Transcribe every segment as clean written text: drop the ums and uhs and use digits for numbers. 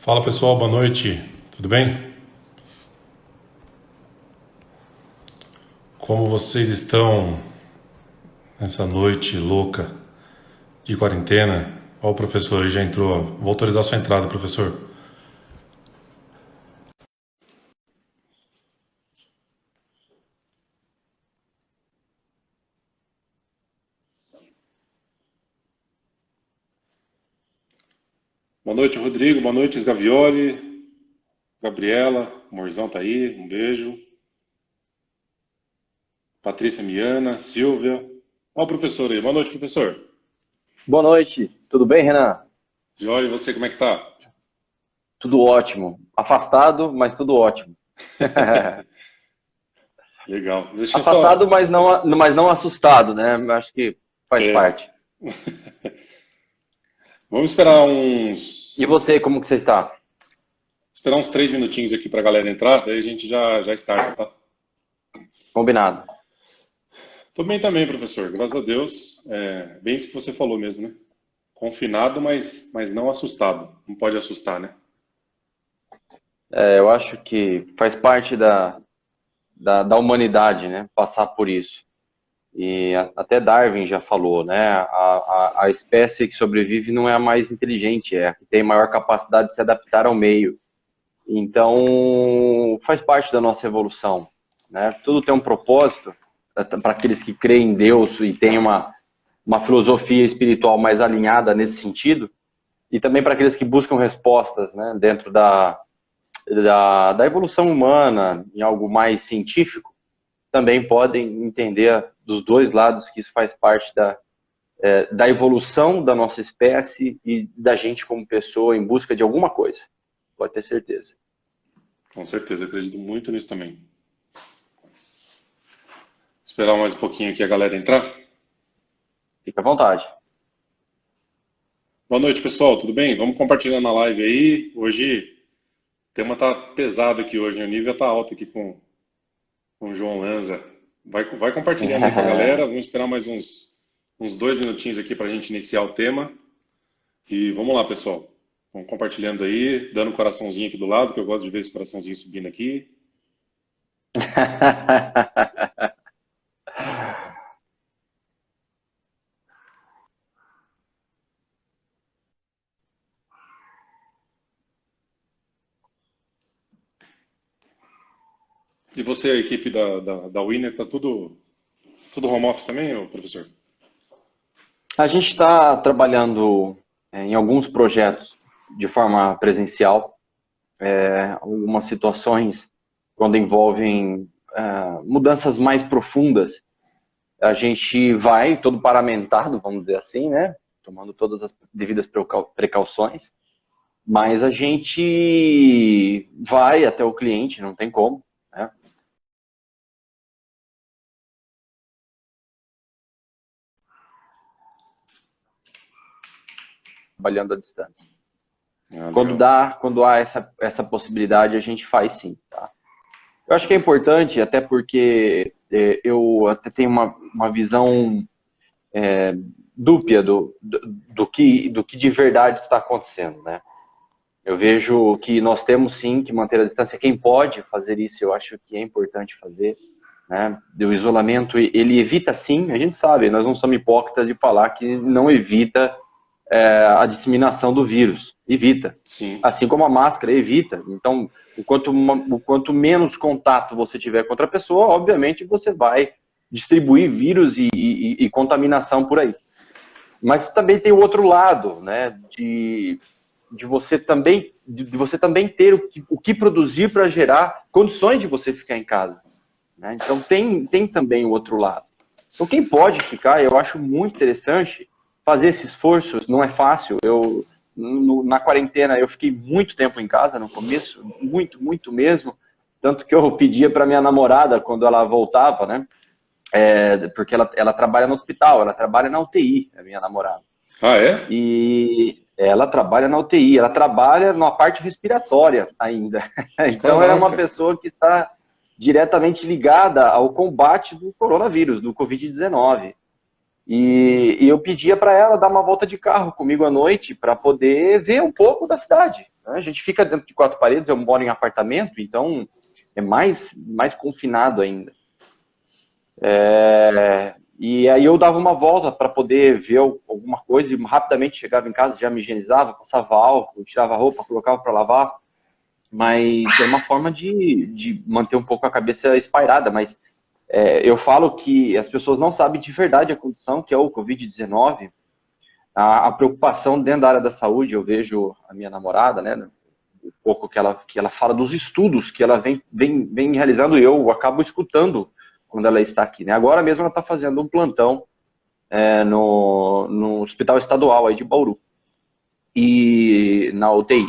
Fala pessoal, boa noite, tudo bem? Como vocês estão nessa noite louca de quarentena? Ó, o professor aí já entrou, vou autorizar sua entrada, professor. Boa noite, Rodrigo, boa noite, Gavioli, Gabriela, Morzão tá aí, um beijo. Patrícia Miana, Silvia. Ó, o professor aí, boa noite, professor. Boa noite, tudo bem, Renan? Joia, e você, como é que tá? Tudo ótimo. Afastado, mas tudo ótimo. Legal, deixa eu só. Afastado, mas não assustado, né? Acho que faz É, parte. vamos E você, como que você está? esperar uns 3 minutinhos aqui pra galera entrar, daí a gente já starta, tá? Combinado. Tô bem também, professor. Graças a Deus. É bem isso que você falou mesmo, né? Confinado, mas não assustado. Não pode assustar, né? Eu acho que faz parte da humanidade, né? Passar por isso. E até Darwin já falou, né? A espécie que sobrevive não é a mais inteligente, é a que tem maior capacidade de se adaptar ao meio. Então, faz parte da nossa evolução, né? Tudo tem um propósito, para aqueles que creem em Deus e têm uma filosofia espiritual mais alinhada nesse sentido, e também para aqueles que buscam respostas, né, dentro da evolução humana, em algo mais científico, também podem entender dos dois lados que isso faz parte da evolução da nossa espécie e da gente como pessoa em busca de alguma coisa. Pode ter certeza. Com certeza, acredito muito nisso também. Esperar mais um pouquinho aqui a galera entrar. Fica à vontade. Boa noite, pessoal. Tudo bem? Vamos compartilhando na live aí. Hoje o tema tá pesado aqui hoje, né? O nível tá alto aqui com o João Lanza. Vai compartilhando aí com a galera. Vamos esperar mais uns 2 minutinhos aqui para a gente iniciar o tema. E vamos lá, pessoal. Vamos compartilhando aí, dando um coraçãozinho aqui do lado, que eu gosto de ver esse coraçãozinho subindo aqui. E você, a equipe da Winner, tá tudo home office também, ô professor? A gente está trabalhando em alguns projetos de forma presencial, algumas situações quando envolvem mudanças mais profundas. A gente vai todo paramentado, vamos dizer assim, né? Tomando todas as devidas precauções, mas a gente vai até o cliente, não tem como, né? Trabalhando à distância. Ah, Quando legal. quando há essa possibilidade, a gente faz sim, tá? Eu acho que é importante, até porque eu até tenho uma visão dúbia do que de verdade está acontecendo, né? Eu vejo que nós temos sim que manter a distância. Quem pode fazer isso, eu acho que é importante fazer, né? O isolamento, ele evita sim, a gente sabe, nós não somos hipócritas de falar que não evita a disseminação do vírus. Evita. Sim, Assim como a máscara evita. Então, o quanto menos contato você tiver com outra pessoa, obviamente você vai distribuir vírus e contaminação por aí. Mas também tem o outro lado, né? De você também ter o que produzir para gerar condições de você ficar em casa, né? Então tem também o outro lado. Então quem pode ficar, eu acho muito interessante fazer esse esforço. Não é fácil. Na quarentena eu fiquei muito tempo em casa no começo, muito mesmo, tanto que eu pedia para minha namorada quando ela voltava, né? Porque ela trabalha no hospital, ela trabalha na UTI, a minha namorada. ah, é? E ela trabalha na UTI, ela trabalha na parte respiratória ainda. Então ela é uma Caraca. pessoa que está diretamente ligada ao combate do coronavírus, do Covid-19. E eu pedia para ela dar uma volta de carro comigo à noite para poder ver um pouco da cidade, A gente fica dentro de quatro paredes, eu moro em apartamento, então é mais confinado ainda. E aí eu dava uma volta para poder ver alguma coisa e rapidamente chegava em casa, já me higienizava, passava álcool, tirava a roupa, colocava para lavar. Mas é uma forma de manter um pouco a cabeça espairada. Mas eu falo que as pessoas não sabem de verdade a condição que é o Covid-19. A preocupação dentro da área da saúde, eu vejo a minha namorada, né, um pouco que ela fala dos estudos que ela vem realizando, e eu acabo escutando quando ela está aqui. Né? Agora mesmo ela está fazendo um plantão no Hospital Estadual aí de Bauru, e na UTI.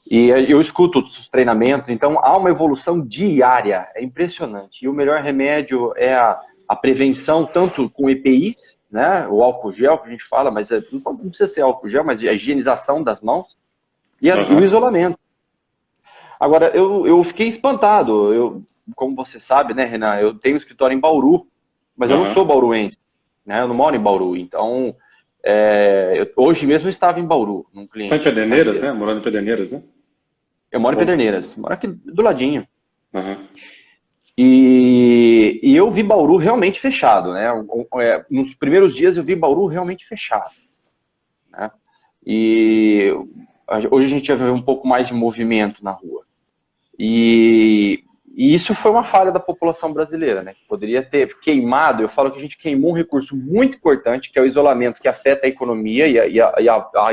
E eu escuto os treinamentos, então há uma evolução diária, é impressionante. E o melhor remédio é a prevenção, tanto com EPIs, né, o álcool gel que a gente fala, mas não precisa ser álcool gel, mas a higienização das mãos e o isolamento. Agora, eu fiquei espantado, como você sabe, né, Renan, eu tenho um escritório em Bauru, mas eu não sou bauruense, né, eu não moro em Bauru, então hoje mesmo eu estava em Bauru, num cliente. Você está em Pederneiras, né? Morando em Pederneiras, né? Eu moro em Pederneiras, moro aqui do ladinho. Uhum. E eu vi Bauru realmente fechado, né? Nos primeiros dias eu vi Bauru realmente fechado, né? E hoje a gente já vê um pouco mais de movimento na rua. E isso foi uma falha da população brasileira, né? Poderia ter queimado, eu falo que a gente queimou um recurso muito importante, que é o isolamento, que afeta a economia e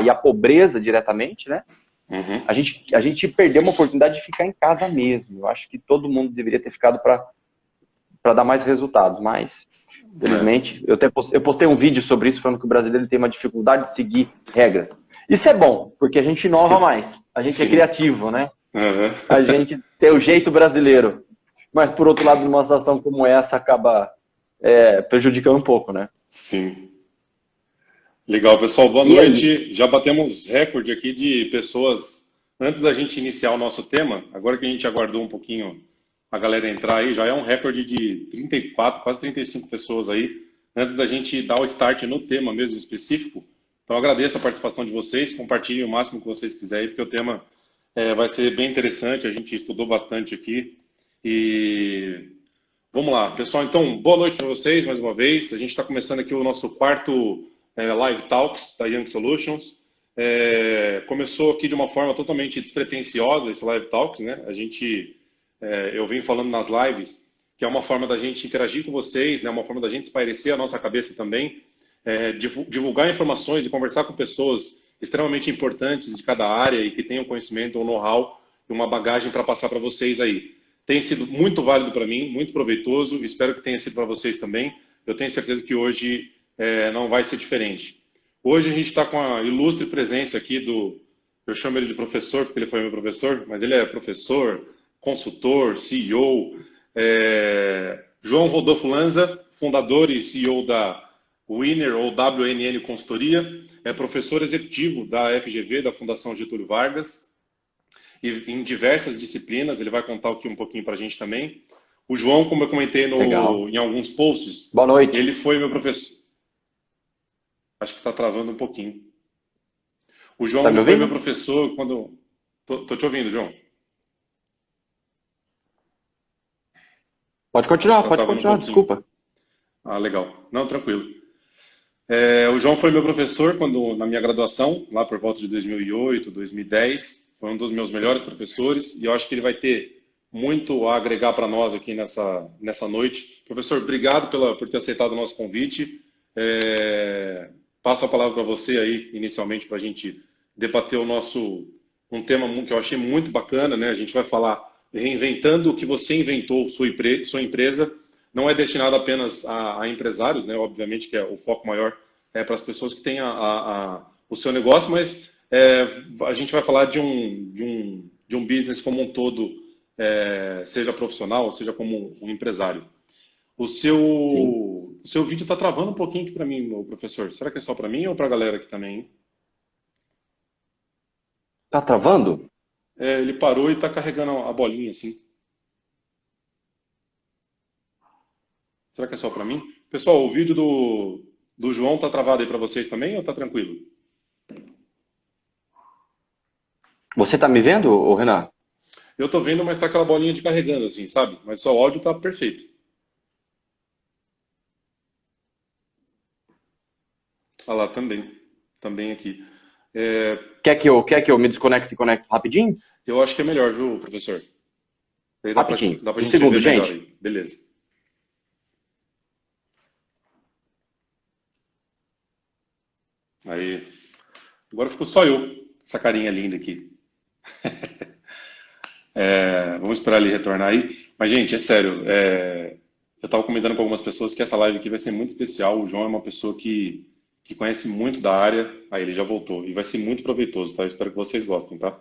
a pobreza diretamente, né? Uhum. A gente perdeu uma oportunidade de ficar em casa mesmo. Eu acho que todo mundo deveria ter ficado para dar mais resultados, mas infelizmente eu postei um vídeo sobre isso, falando que o brasileiro tem uma dificuldade de seguir regras. Isso é bom, porque a gente inova mais, a gente é criativo, né? A gente tem o jeito brasileiro, mas por outro lado, numa situação como essa, acaba prejudicando um pouco, né? Sim. Legal, pessoal. Boa noite. Já batemos recorde aqui de pessoas antes da gente iniciar o nosso tema. Agora que a gente aguardou um pouquinho a galera entrar aí, já é um recorde de 34, quase 35 pessoas aí, antes da gente dar o start no tema mesmo específico. Então, agradeço a participação de vocês. Compartilhem o máximo que vocês quiserem, porque o tema vai ser bem interessante. A gente estudou bastante aqui. E vamos lá, pessoal. Então, boa noite para vocês mais uma vez. A gente está começando aqui o nosso quarto Live Talks da Young Solutions. Começou aqui de uma forma totalmente despretensiosa esse Live Talks, né? Eu venho falando nas lives que é uma forma da gente interagir com vocês, né? Uma forma da gente espairecer a nossa cabeça também, divulgar informações e conversar com pessoas extremamente importantes de cada área e que tenham conhecimento, um know-how e uma bagagem para passar para vocês aí. Tem sido muito válido para mim, muito proveitoso, espero que tenha sido para vocês também. Eu tenho certeza que hoje não vai ser diferente. Hoje a gente está com a ilustre presença aqui eu chamo ele de professor porque ele foi meu professor, mas ele é professor, consultor, CEO, João Rodolfo Lanza, fundador e CEO da Winner ou WNN Consultoria, é professor executivo da FGV, da Fundação Getúlio Vargas, e em diversas disciplinas, ele vai contar aqui um pouquinho para a gente também. O João, como eu comentei em alguns posts, boa noite. Ele foi meu professor. Acho que está travando um pouquinho. O João foi meu professor quando... Tô te ouvindo, João. Pode continuar, desculpa. Ah, legal. Não, tranquilo. O João foi meu professor na minha graduação, lá por volta de 2008, 2010. Foi um dos meus melhores professores e eu acho que ele vai ter muito a agregar para nós aqui nessa noite. Professor, obrigado por ter aceitado o nosso convite. Passo a palavra para você aí, inicialmente, para a gente debater um tema que eu achei muito bacana, né? A gente vai falar reinventando o que você inventou, sua empresa. Não é destinado apenas a empresários, né? Obviamente que o foco maior é para as pessoas que têm o seu negócio, mas a gente vai falar de um business como um todo, seja profissional, seja como um empresário. O seu vídeo está travando um pouquinho aqui para mim, meu professor. Será que é só para mim ou para a galera aqui também? Tá travando? Ele parou e está carregando a bolinha assim. Será que é só para mim? Pessoal, o vídeo do João está travado aí para vocês também ou está tranquilo? Você tá me vendo, ô Renan? Eu tô vendo, mas tá aquela bolinha de carregando, assim, sabe? Mas só o áudio tá perfeito. Ah lá, também. Também aqui. É, Quer que eu me desconecte e conecte rapidinho? eu acho que é melhor, viu, professor? Aí Rapidinho. dá pra Um gente ver segundo, melhor gente. aí. Beleza. Aí. Agora ficou só eu. Essa carinha linda aqui. Vamos esperar ele retornar aí. Mas, gente, é sério. Eu estava comentando com algumas pessoas que essa live aqui vai ser muito especial. O João é uma pessoa que conhece muito da área. Aí ele já voltou. E vai ser muito proveitoso, tá? Eu espero que vocês gostem, tá?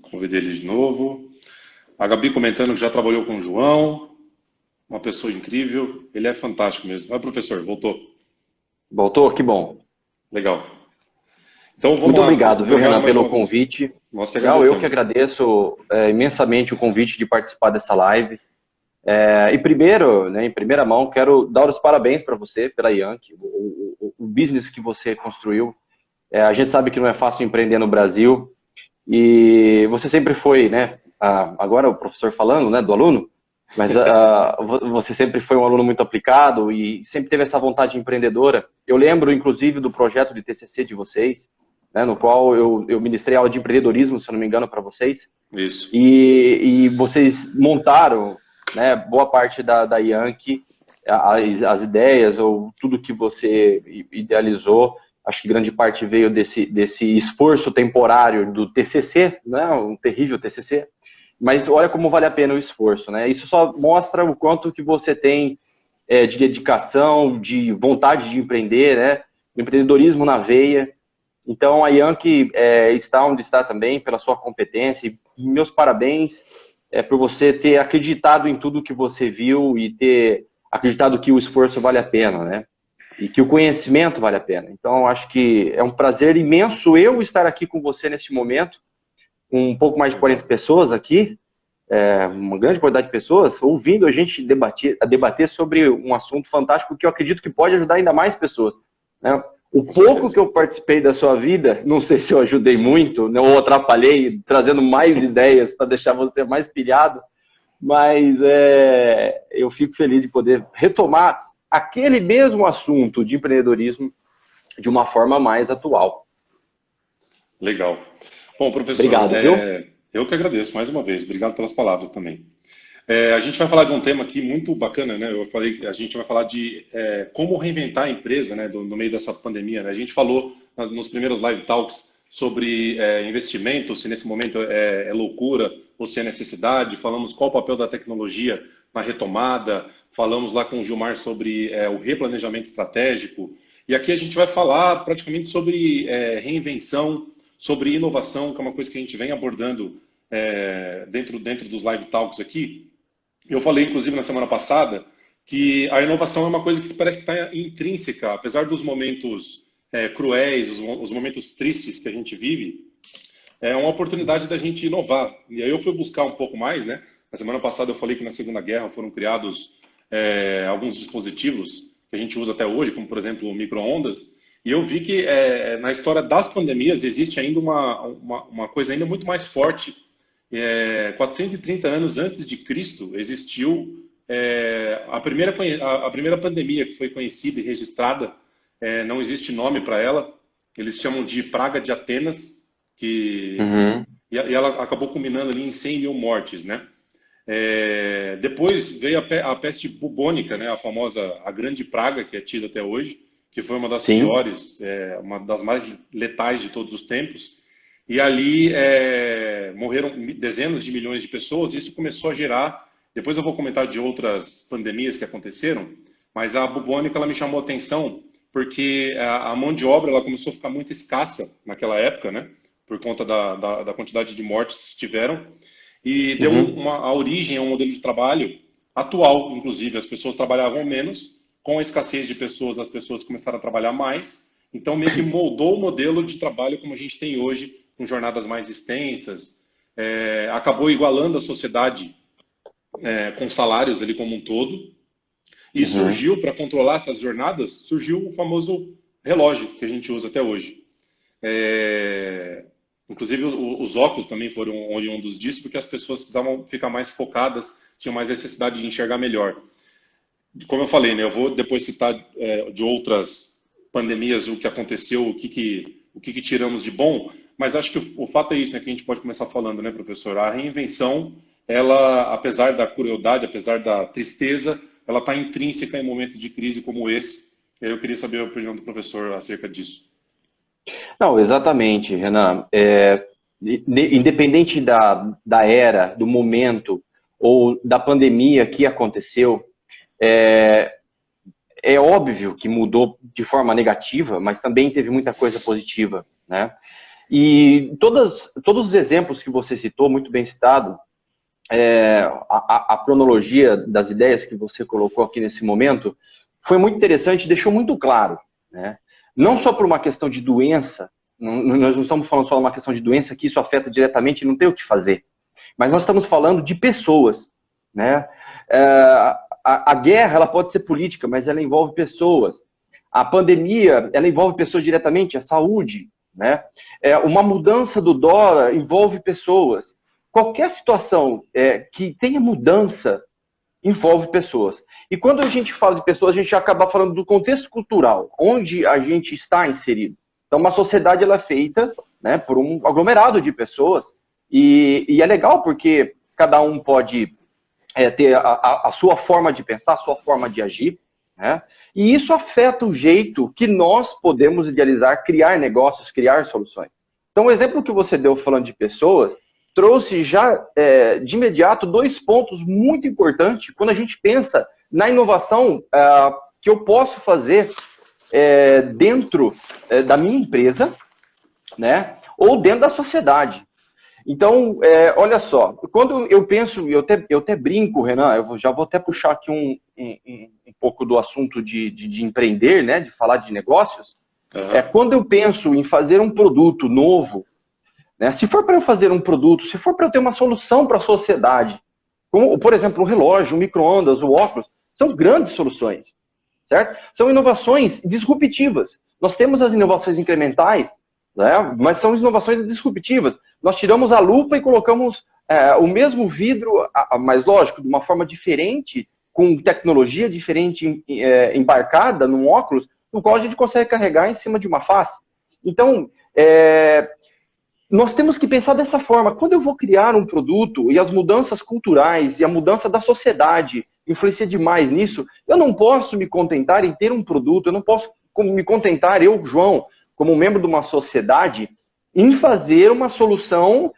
Convidei ele de novo. A Gabi comentando que já trabalhou com o João. Uma pessoa incrível. Ele é fantástico mesmo. Vai, professor, voltou. Voltou? Que bom. Legal. Então vamos Muito lá. obrigado, viu, Obrigado Renan, mais pelo uma vez. convite. Nós que Não, eu que agradecemos. agradeço imensamente o convite de participar dessa live. E primeiro, né, em primeira mão, quero dar os parabéns para você pela Yankee, o business que você construiu. A gente sabe que não é fácil empreender no Brasil e você sempre foi, né? Agora o professor falando, né, do aluno, mas você sempre foi um aluno muito aplicado e sempre teve essa vontade empreendedora. Eu lembro, inclusive, do projeto de TCC de vocês, né, no qual eu ministrei aula de empreendedorismo, se eu não me engano, para vocês. Isso. E vocês montaram, né, boa parte da Yankee, as ideias ou tudo que você idealizou, acho que grande parte veio desse esforço temporário do TCC, né, um terrível TCC, mas olha como vale a pena o esforço, né? Isso só mostra o quanto que você tem de dedicação, de vontade de empreender, né? Empreendedorismo na veia. Então a Yankee está onde está também pela sua competência. E meus parabéns por você ter acreditado em tudo que você viu e ter acreditado que o esforço vale a pena, né? E que o conhecimento vale a pena. Então acho que é um prazer imenso eu estar aqui com você neste momento, com um pouco mais de 40 Legal. pessoas aqui, uma grande quantidade de pessoas, ouvindo a gente debater sobre um assunto fantástico que eu acredito que pode ajudar ainda mais pessoas, né? O Com pouco que certeza. eu participei da sua vida, não sei se eu ajudei muito, né, ou atrapalhei, trazendo mais ideias para deixar você mais pilhado, mas eu fico feliz de poder retomar aquele mesmo assunto de empreendedorismo de uma forma mais atual. Legal. Bom, professor, Obrigado, viu? eu que agradeço mais uma vez. Obrigado pelas palavras também. A gente vai falar de um tema aqui muito bacana, né? Eu falei que a gente vai falar de como reinventar a empresa, né, no meio dessa pandemia, né? A gente falou nos primeiros live talks sobre investimento, se nesse momento é loucura ou se é necessidade. Falamos qual o papel da tecnologia na retomada. Falamos lá com o Gilmar sobre o replanejamento estratégico. E aqui a gente vai falar praticamente sobre reinvenção, sobre inovação, que é uma coisa que a gente vem abordando dentro dos live talks aqui. Eu falei, inclusive, na semana passada, que a inovação é uma coisa que parece que está intrínseca, apesar dos momentos cruéis, os momentos tristes que a gente vive, é uma oportunidade da gente inovar. E aí eu fui buscar um pouco mais, né? Na semana passada eu falei que na Segunda Guerra foram criados alguns dispositivos que a gente usa até hoje, como por exemplo o micro-ondas, e eu vi que na história das pandemias existe ainda uma coisa ainda muito mais forte. 430 anos antes de Cristo existiu a primeira pandemia que foi conhecida e registrada. Não existe nome para ela. Eles chamam de Praga de Atenas, Uhum. e ela acabou culminando ali em 100 mil mortes, né? Depois veio a peste bubônica, né? A famosa, a Grande Praga, que é tida até hoje, que foi uma das Sim. piores, uma das mais letais de todos os tempos. E ali morreram dezenas de milhões de pessoas, e isso começou a gerar. Depois eu vou comentar de outras pandemias que aconteceram, mas a bubônica ela me chamou a atenção porque a mão de obra ela começou a ficar muito escassa naquela época, né? Por conta da quantidade de mortes que tiveram, e deu a origem a um modelo de trabalho atual, inclusive. As pessoas trabalhavam menos, com a escassez de pessoas, as pessoas começaram a trabalhar mais, então meio que moldou o modelo de trabalho como a gente tem hoje, com jornadas mais extensas, acabou igualando a sociedade com salários ali como um todo, e surgiu, para controlar essas jornadas, surgiu o famoso relógio que a gente usa até hoje. Inclusive os óculos também foram oriundos disso, porque as pessoas precisavam ficar mais focadas, tinham mais necessidade de enxergar melhor. Como eu falei, né, eu vou depois citar de outras pandemias o que aconteceu, o que tiramos de bom, mas acho que o fato é isso, né, que a gente pode começar falando, né, professor? A reinvenção, ela, apesar da crueldade, apesar da tristeza, ela está intrínseca em momentos de crise como esse. Eu queria saber a opinião do professor acerca disso. Não, exatamente, Renan. Independente da era, do momento ou da pandemia que aconteceu, é óbvio que mudou de forma negativa, mas também teve muita coisa positiva, né? E todos os exemplos que você citou, muito bem citado, a cronologia das ideias que você colocou aqui nesse momento, foi muito interessante, deixou muito claro, né? Não só por uma questão de doença, nós não estamos falando só de uma questão de doença, que isso afeta diretamente e não tem o que fazer, mas nós estamos falando de pessoas, né? A guerra, ela pode ser política, mas ela envolve pessoas. A pandemia, ela envolve pessoas diretamente, a saúde, né? Uma mudança do dólar envolve pessoas. Qualquer situação que tenha mudança envolve pessoas. E quando a gente fala de pessoas, a gente acaba falando do contexto cultural, onde a gente está inserido. Então, uma sociedade ela é feita, né, por um aglomerado de pessoas, e é legal porque cada um pode ter a sua forma de pensar, a sua forma de agir, né? E isso afeta o jeito que nós podemos idealizar, criar negócios, criar soluções. Então, o exemplo que você deu falando de pessoas, trouxe já de imediato 2 pontos muito importantes quando a gente pensa na inovação que eu posso fazer dentro da minha empresa, né, ou dentro da sociedade. Então, olha só, quando eu penso, eu até brinco, Renan, eu já vou até puxar aqui um pouco do assunto de empreender, né, de falar de negócios. Quando eu penso em fazer um produto novo, né, se for para eu fazer um produto, se for para eu ter uma solução para a sociedade, como, por exemplo, um relógio, um micro-ondas, o óculos, são grandes soluções, certo? São inovações disruptivas. Nós temos as inovações incrementais, né, mas são inovações disruptivas. Nós tiramos a lupa e colocamos o mesmo vidro, mas lógico, de uma forma diferente, com tecnologia diferente embarcada num óculos, no qual a gente consegue carregar em cima de uma face. Então, nós temos que pensar dessa forma. Quando eu vou criar um produto e as mudanças culturais e a mudança da sociedade influencia demais nisso, eu não posso me contentar em ter um produto, eu não posso me contentar, eu, João, como membro de uma sociedade, em fazer uma solução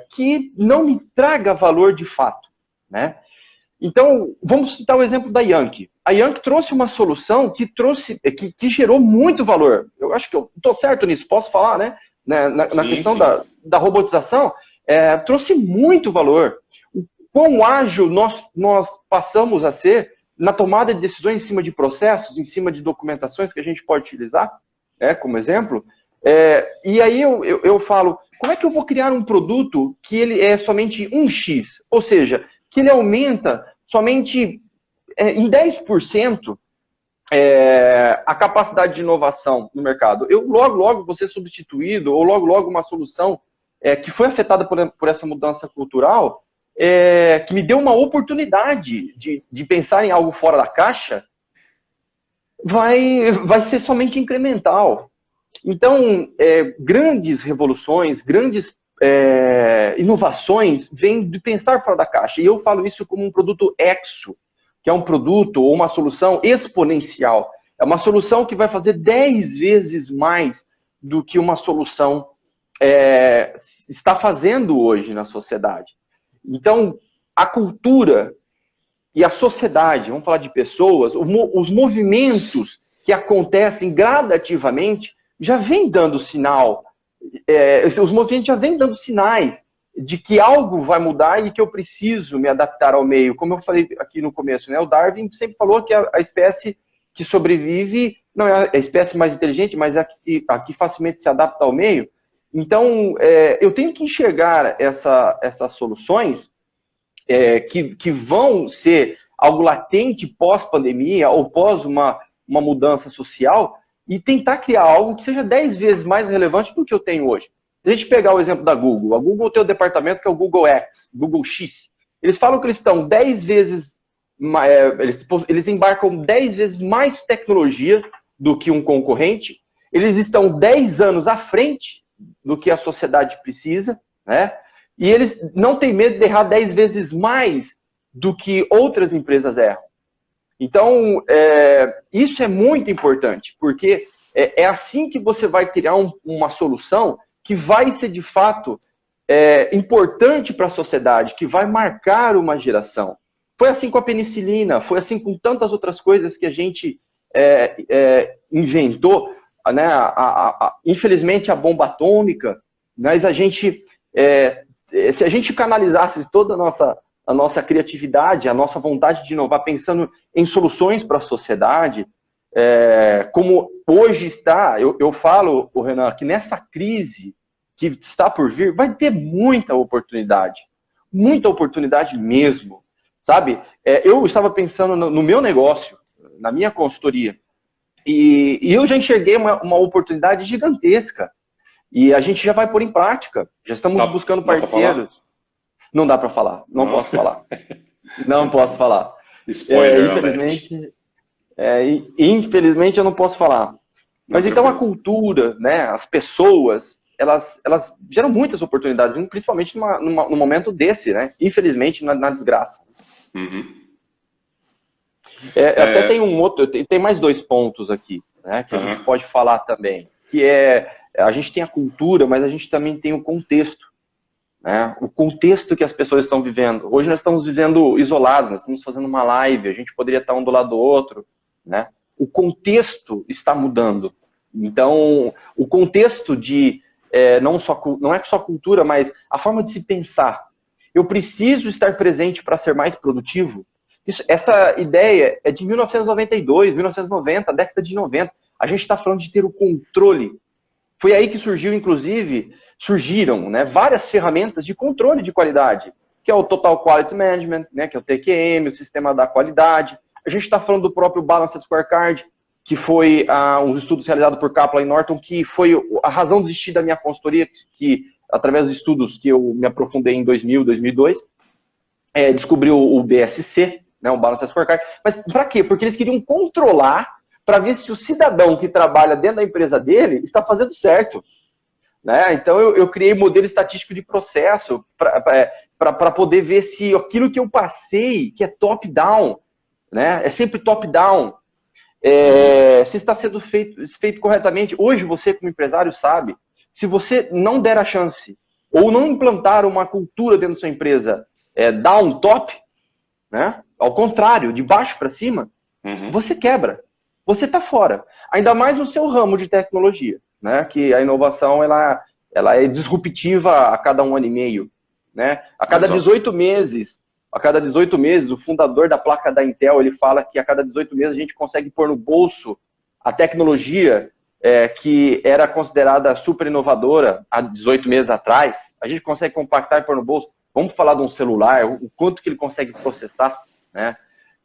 que não me traga valor de fato, né? Então, vamos citar o exemplo da Yankee. A Yankee trouxe uma solução que gerou muito valor. Eu acho que eu estou certo nisso, posso falar, né? Na questão da robotização, trouxe muito valor. O quão ágil nós passamos a ser na tomada de decisões em cima de processos, em cima de documentações que a gente pode utilizar, como exemplo. E aí eu falo, como é que eu vou criar um produto que ele é somente 1x? Ou seja, que ele aumenta somente em 10% a capacidade de inovação no mercado. Eu logo vou ser substituído, ou logo uma solução que foi afetada por essa mudança cultural, que me deu uma oportunidade de pensar em algo fora da caixa, vai ser somente incremental. Então, grandes revoluções, grandes inovações vêm de pensar fora da caixa. E eu falo isso como um produto exo, que é um produto ou uma solução exponencial. É uma solução que vai fazer 10 vezes mais do que uma solução está fazendo hoje na sociedade. Então, a cultura e a sociedade, vamos falar de pessoas, os movimentos que acontecem gradativamente já vem dando sinal, os movimentos já vêm dando sinais de que algo vai mudar e que eu preciso me adaptar ao meio. Como eu falei aqui no começo, né? O Darwin sempre falou que a espécie que sobrevive não é a espécie mais inteligente, mas a que facilmente se adapta ao meio. Então, eu tenho que enxergar essas soluções que vão ser algo latente pós-pandemia ou pós uma mudança social e tentar criar algo que seja 10 vezes mais relevante do que eu tenho hoje. Se a gente pegar o exemplo da Google, a Google tem o departamento que é o Google X, Google X. Eles falam que eles estão 10 vezes, eles embarcam 10 vezes mais tecnologia do que um concorrente, eles estão 10 anos à frente do que a sociedade precisa, né? E eles não têm medo de errar 10 vezes mais do que outras empresas erram. Então, isso é muito importante, porque é assim que você vai criar uma solução que vai ser, de fato, importante para a sociedade, que vai marcar uma geração. Foi assim com a penicilina, foi assim com tantas outras coisas que a gente inventou, né? Infelizmente, a bomba atômica, mas a gente... se a gente canalizasse toda a nossa criatividade, a nossa vontade de inovar, pensando em soluções para a sociedade, como hoje está, eu falo, Renan, que nessa crise que está por vir, vai ter muita oportunidade mesmo, sabe? Eu estava pensando no meu negócio, na minha consultoria, e eu já enxerguei uma oportunidade gigantesca. E a gente já vai pôr em prática. Já estamos buscando parceiros. Não dá para falar. Não posso falar. Não posso falar. Spoiler, infelizmente eu não posso falar. Mas então a cultura, né, as pessoas, elas geram muitas oportunidades, principalmente num momento desse, né? Infelizmente, na desgraça. Uhum. Até tem um outro, tem mais 2 pontos aqui, né, que a gente pode falar também, que a gente tem a cultura, mas a gente também tem o contexto, né? O contexto que as pessoas estão vivendo. Hoje nós estamos vivendo isolados, nós estamos fazendo uma live, a gente poderia estar um do lado do outro, né? O contexto está mudando. Então, o contexto não é só cultura, mas a forma de se pensar. Eu preciso estar presente para ser mais produtivo. Essa ideia é de 1992, 1990, década de 90. A gente está falando de ter o controle. Foi aí que surgiram, né, várias ferramentas de controle de qualidade, que é o Total Quality Management, né, que é o TQM, o sistema da qualidade. A gente está falando do próprio Balanced Scorecard, que foi uns estudos realizados por Kaplan e Norton, que foi a razão de existir da minha consultoria, que através dos estudos que eu me aprofundei em 2000, 2002, descobriu o BSC, né, o Balanced Scorecard. Mas para quê? Porque eles queriam controlar para ver se o cidadão que trabalha dentro da empresa dele está fazendo certo. Né? Então, eu criei modelo estatístico de processo para poder ver se aquilo que eu passei, que é top-down, né? É sempre top-down, se está sendo feito corretamente. Hoje, você como empresário sabe, se você não der a chance ou não implantar uma cultura dentro da sua empresa down-top, né? Ao contrário, de baixo para cima, você quebra. Você está fora. Ainda mais no seu ramo de tecnologia, né? Que a inovação ela é disruptiva a cada 1 ano e meio. Né? A cada 18 meses, o fundador da placa da Intel, ele fala que a cada 18 meses a gente consegue pôr no bolso a tecnologia que era considerada super inovadora há 18 meses atrás. A gente consegue compactar e pôr no bolso. Vamos falar de um celular, o quanto que ele consegue processar, né?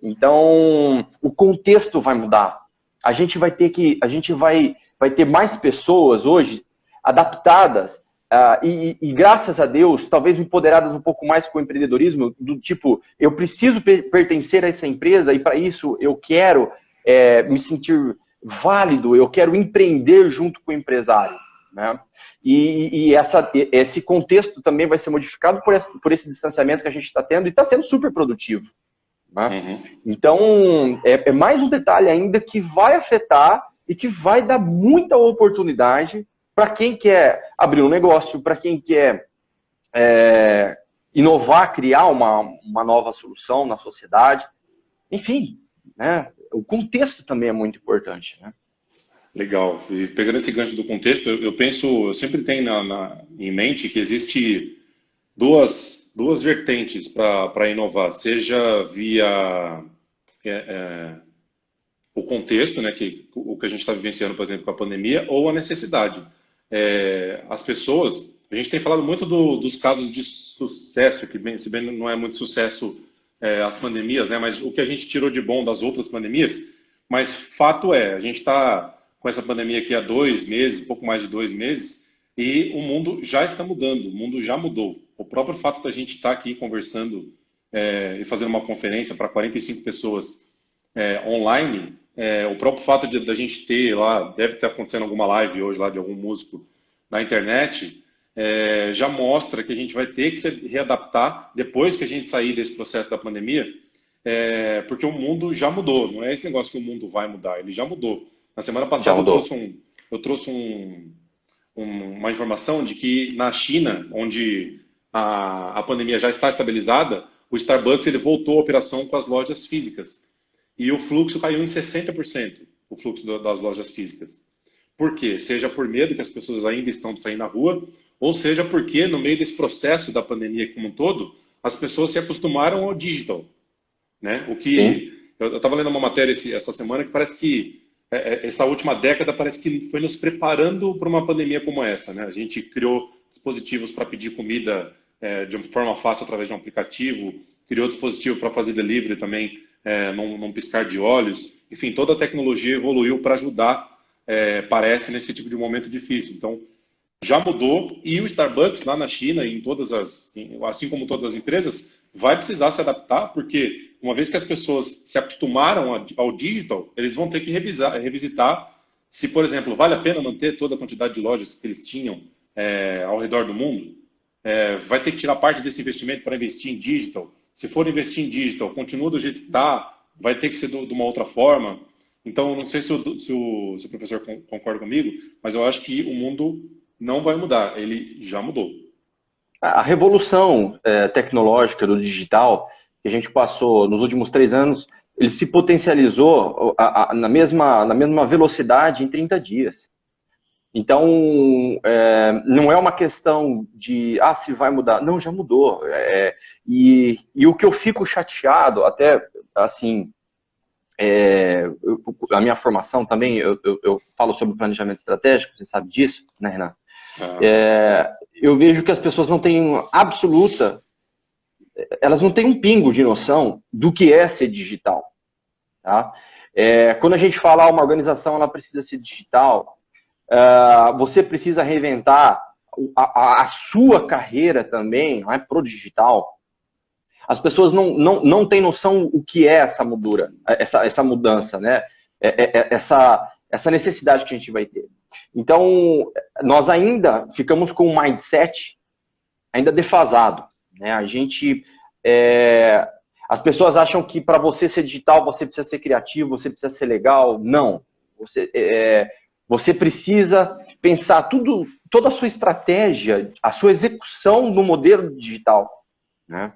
Então, o contexto vai mudar. A gente vai ter mais pessoas hoje adaptadas e graças a Deus, talvez empoderadas um pouco mais com o empreendedorismo, do tipo, eu preciso pertencer a essa empresa e para isso eu quero me sentir válido, eu quero empreender junto com o empresário, né? E esse contexto também vai ser modificado por esse distanciamento que a gente está tendo e está sendo super produtivo. Né? Uhum. Então, é mais um detalhe ainda que vai afetar e que vai dar muita oportunidade para quem quer abrir um negócio, para quem quer inovar, criar uma nova solução na sociedade. Enfim, né? O contexto também é muito importante. Né? Legal. E pegando esse gancho do contexto, eu penso, eu sempre tenho em mente que existe duas vertentes para inovar, seja via é, é, o contexto, né, o que a gente está vivenciando, por exemplo, com a pandemia, ou a necessidade. As pessoas, a gente tem falado muito dos casos de sucesso, se bem não é muito sucesso as pandemias, né, mas o que a gente tirou de bom das outras pandemias, mas fato é, a gente está com essa pandemia aqui há 2 meses, pouco mais de 2 meses, e o mundo já está mudando, o mundo já mudou. O próprio fato da gente estar aqui conversando e fazendo uma conferência para 45 pessoas online, o próprio fato da gente ter lá, deve estar acontecendo alguma live hoje lá de algum músico na internet, já mostra que a gente vai ter que se readaptar depois que a gente sair desse processo da pandemia, porque o mundo já mudou, não é esse negócio que o mundo vai mudar, ele já mudou. Na semana Já passada mudou. eu trouxe uma informação de que na China, onde a pandemia já está estabilizada, o Starbucks ele voltou à operação com as lojas físicas. E o fluxo caiu em 60%, o fluxo das lojas físicas. Por quê? Seja por medo que as pessoas ainda estão saindo na rua, ou seja porque no meio desse processo da pandemia como um todo, as pessoas se acostumaram ao digital. Né? O que eu estava lendo uma matéria essa semana que parece que essa última década parece que foi nos preparando para uma pandemia como essa. Né? A gente criou dispositivos para pedir comida de uma forma fácil através de um aplicativo, criou dispositivo para fazer delivery também num piscar de olhos. Enfim, toda a tecnologia evoluiu para ajudar, parece, nesse tipo de momento difícil. Então, já mudou e o Starbucks lá na China, assim como todas as empresas, vai precisar se adaptar, porque uma vez que as pessoas se acostumaram ao digital, eles vão ter que revisitar se, por exemplo, vale a pena manter toda a quantidade de lojas que eles tinham ao redor do mundo. Vai ter que tirar parte desse investimento para investir em digital. Se for investir em digital, continua do jeito que está, vai ter que ser de uma outra forma. Então, não sei se o professor concorda comigo, mas eu acho que o mundo não vai mudar, ele já mudou. A revolução tecnológica do digital que a gente passou nos últimos 3 anos, ele se potencializou na mesma velocidade em 30 dias. Então, não é uma questão de, se vai mudar. Não, já mudou. E o que eu fico chateado, até assim, a minha formação também, eu falo sobre planejamento estratégico, você sabe disso, né, Renato? Eu vejo que as pessoas não têm elas não têm um pingo de noção do que é ser digital. Tá? Quando a gente fala uma organização ela precisa ser digital, você precisa reinventar a sua carreira também, não é, pro digital. As pessoas não têm noção o que é essa mudança, né? Essa necessidade que a gente vai ter. Então, nós ainda ficamos com um mindset ainda defasado. Né? As pessoas acham que para você ser digital, você precisa ser criativo, você precisa ser legal. Não. Você precisa pensar toda a sua estratégia, a sua execução no modelo digital. Né?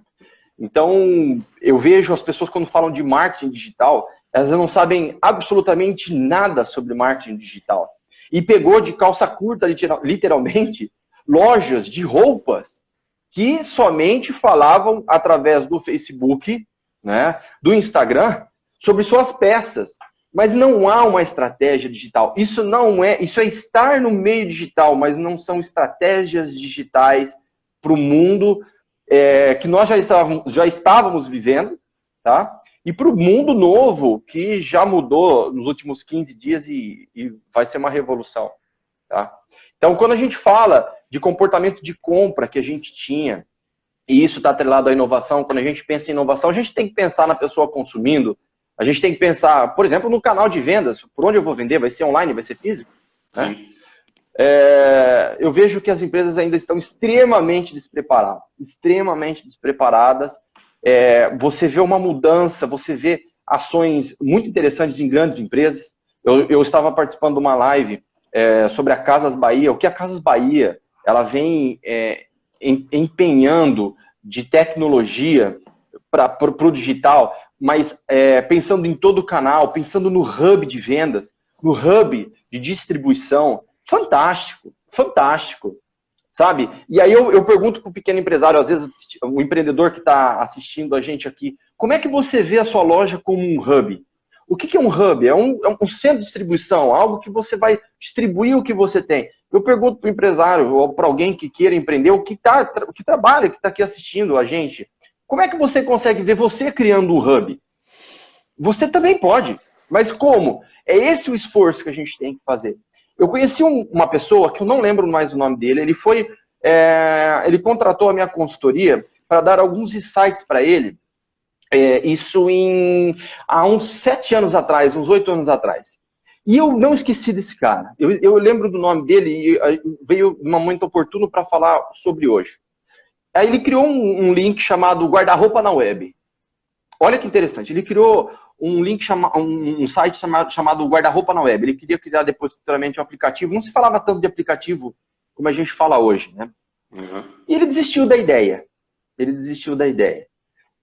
Então, eu vejo as pessoas quando falam de marketing digital, elas não sabem absolutamente nada sobre marketing digital. E pegou de calça curta, literalmente, lojas de roupas que somente falavam através do Facebook, né, do Instagram, sobre suas peças. Mas não há uma estratégia digital. Isso é estar no meio digital, mas não são estratégias digitais para o mundo que nós já estávamos vivendo, tá? E para o mundo novo, que já mudou nos últimos 15 dias e vai ser uma revolução. Tá? Então, quando a gente fala de comportamento de compra que a gente tinha, e isso está atrelado à inovação, quando a gente pensa em inovação, a gente tem que pensar na pessoa consumindo, a gente tem que pensar, por exemplo, no canal de vendas, por onde eu vou vender, vai ser online, vai ser físico? Né? Eu vejo que as empresas ainda estão extremamente despreparadas você vê uma mudança, você vê ações muito interessantes em grandes empresas. Eu estava participando de uma live sobre a Casas Bahia. O que a Casas Bahia ela vem empenhando de tecnologia para o digital, mas pensando em todo o canal, pensando no hub de vendas, no hub de distribuição. Fantástico, fantástico, sabe? E aí eu pergunto para o pequeno empresário, às vezes o empreendedor que está assistindo a gente aqui, como é que você vê a sua loja como um hub? O que é um hub? É um centro de distribuição, algo que você vai distribuir o que você tem. Eu pergunto para o empresário ou para alguém que queira empreender, que trabalha, que está aqui assistindo a gente, como é que você consegue ver você criando um hub? Você também pode, mas como? É esse o esforço que a gente tem que fazer. Eu conheci uma pessoa, que eu não lembro mais o nome dele, ele contratou a minha consultoria para dar alguns insights para ele, isso há uns 7 anos atrás, uns 8 anos atrás. E eu não esqueci desse cara. Eu lembro do nome dele e veio um momento oportuno para falar sobre hoje. Aí ele criou um link chamado Guarda-Roupa na Web. Olha que interessante. Ele criou um site chamado Guarda-Roupa na Web. Ele queria criar depois futuramente um aplicativo. Não se falava tanto de aplicativo como a gente fala hoje, né? Uhum. E ele desistiu da ideia.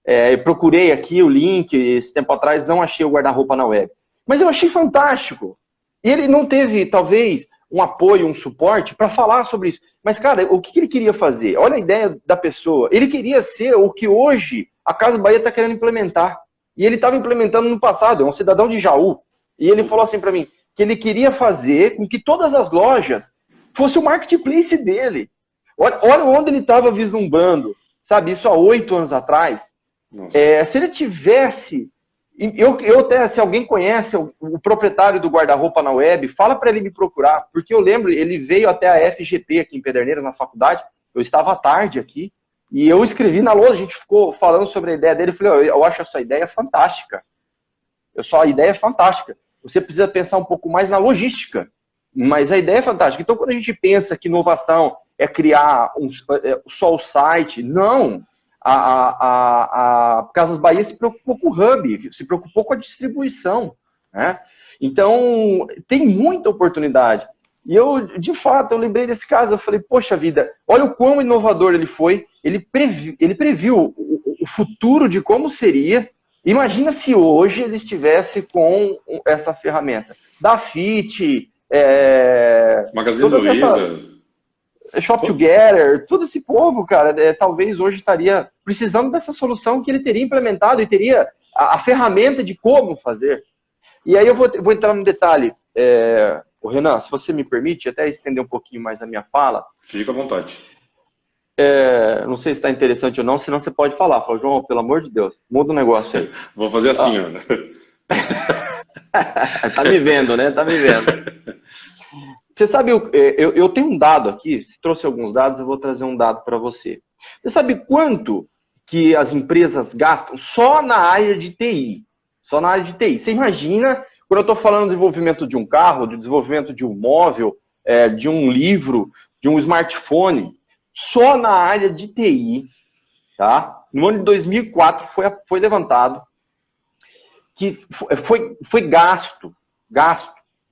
Eu procurei aqui o link, esse tempo atrás, não achei o Guarda-Roupa na Web. Mas eu achei fantástico. E ele não teve, talvez, um apoio, um suporte para falar sobre isso. Mas, cara, o que ele queria fazer? Olha a ideia da pessoa. Ele queria ser o que hoje a Casa Bahia está querendo implementar. E ele estava implementando no passado, é um cidadão de Jaú. E ele falou assim para mim, que ele queria fazer com que todas as lojas fosse o marketplace dele. Olha onde ele estava vislumbrando, sabe? Isso há 8 anos atrás. Se ele tivesse... se alguém conhece o proprietário do Guarda-Roupa na Web, fala para ele me procurar, porque eu lembro, ele veio até a FGP aqui em Pederneiras, na faculdade, eu estava à tarde aqui, e eu escrevi na lousa, a gente ficou falando sobre a ideia dele, eu falei, eu acho essa ideia fantástica. A ideia é fantástica. Você precisa pensar um pouco mais na logística, mas a ideia é fantástica. Então, quando a gente pensa que inovação é criar só o site, não. A Casas Bahia se preocupou com o hub, se preocupou com a distribuição, né? Então, tem muita oportunidade. E eu, de fato, eu lembrei desse caso, eu falei, poxa vida, olha o quão inovador ele foi, ele previu o futuro de como seria. Imagina se hoje ele estivesse com essa ferramenta. Da Fit, Magazine Luiza, Shop Together, todo esse povo, cara, talvez hoje estaria precisando dessa solução que ele teria implementado e teria a ferramenta de como fazer. E aí eu vou entrar no detalhe. Renan, se você me permite, até estender um pouquinho mais a minha fala. Fica à vontade. Não sei se está interessante ou não, senão você pode falar. Fala, João, pelo amor de Deus, muda o negócio aí. Vou fazer assim, Ana. Tá me vendo, né? Tá me vendo. Você sabe, eu tenho um dado aqui, se trouxe alguns dados, eu vou trazer um dado para você. Você sabe quanto que as empresas gastam só na área de TI? Só na área de TI. Você imagina, quando eu estou falando do desenvolvimento de um carro, do desenvolvimento de um móvel, de um livro, de um smartphone, só na área de TI, tá? No ano de 2004 foi levantado que foi gasto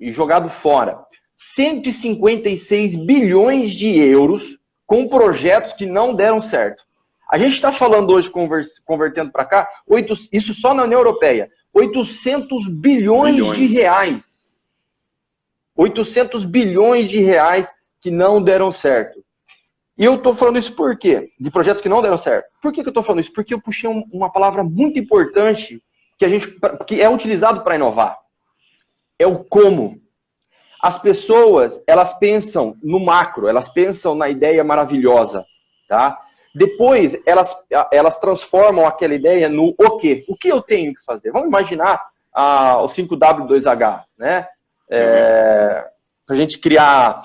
e jogado fora 156 bilhões de euros com projetos que não deram certo. A gente está falando hoje, convertendo para cá, isso só na União Europeia, 800 bilhões de reais. 800 bilhões de reais que não deram certo. E eu estou falando isso por quê? De projetos que não deram certo. Por que eu estou falando isso? Porque eu puxei uma palavra muito importante que é utilizado para inovar. É o como. As pessoas, elas pensam no macro, elas pensam na ideia maravilhosa, tá? Depois, elas transformam aquela ideia no o quê? O que eu tenho que fazer? Vamos imaginar o 5W2H, né? Para a gente criar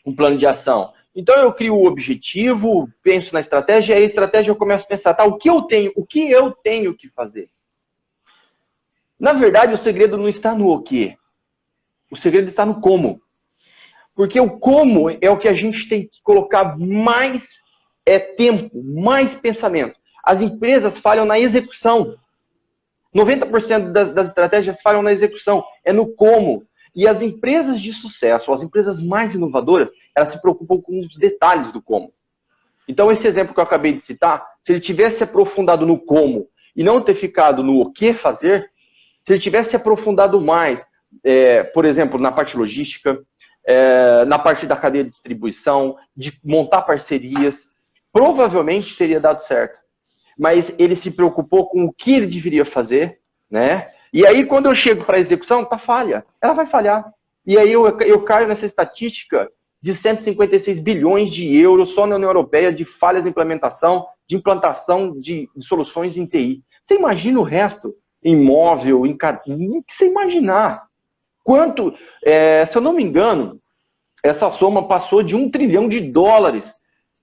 um plano de ação. Então, eu crio o objetivo, penso na estratégia, e aí a estratégia eu começo a pensar, tá, o que eu tenho que fazer? Na verdade, o segredo não está no o quê? O segredo está no como. Porque o como é o que a gente tem que colocar mais tempo, mais pensamento. As empresas falham na execução. 90% das estratégias falham na execução, é no como. E as empresas de sucesso, as empresas mais inovadoras, elas se preocupam com os detalhes do como. Então, esse exemplo que eu acabei de citar, se ele tivesse aprofundado no como e não ter ficado no o que fazer, se ele tivesse aprofundado mais, por exemplo, na parte logística, na parte da cadeia de distribuição, de montar parcerias, provavelmente teria dado certo. Mas ele se preocupou com o que ele deveria fazer, né? E aí, quando eu chego para a execução, tá falha. Ela vai falhar. E aí eu caio nessa estatística de 156 bilhões de euros só na União Europeia de falhas de implementação de soluções em TI. Você imagina o resto? Imóvel, o que você imaginar. Quanto, se eu não me engano, essa soma passou de $1 trilhão.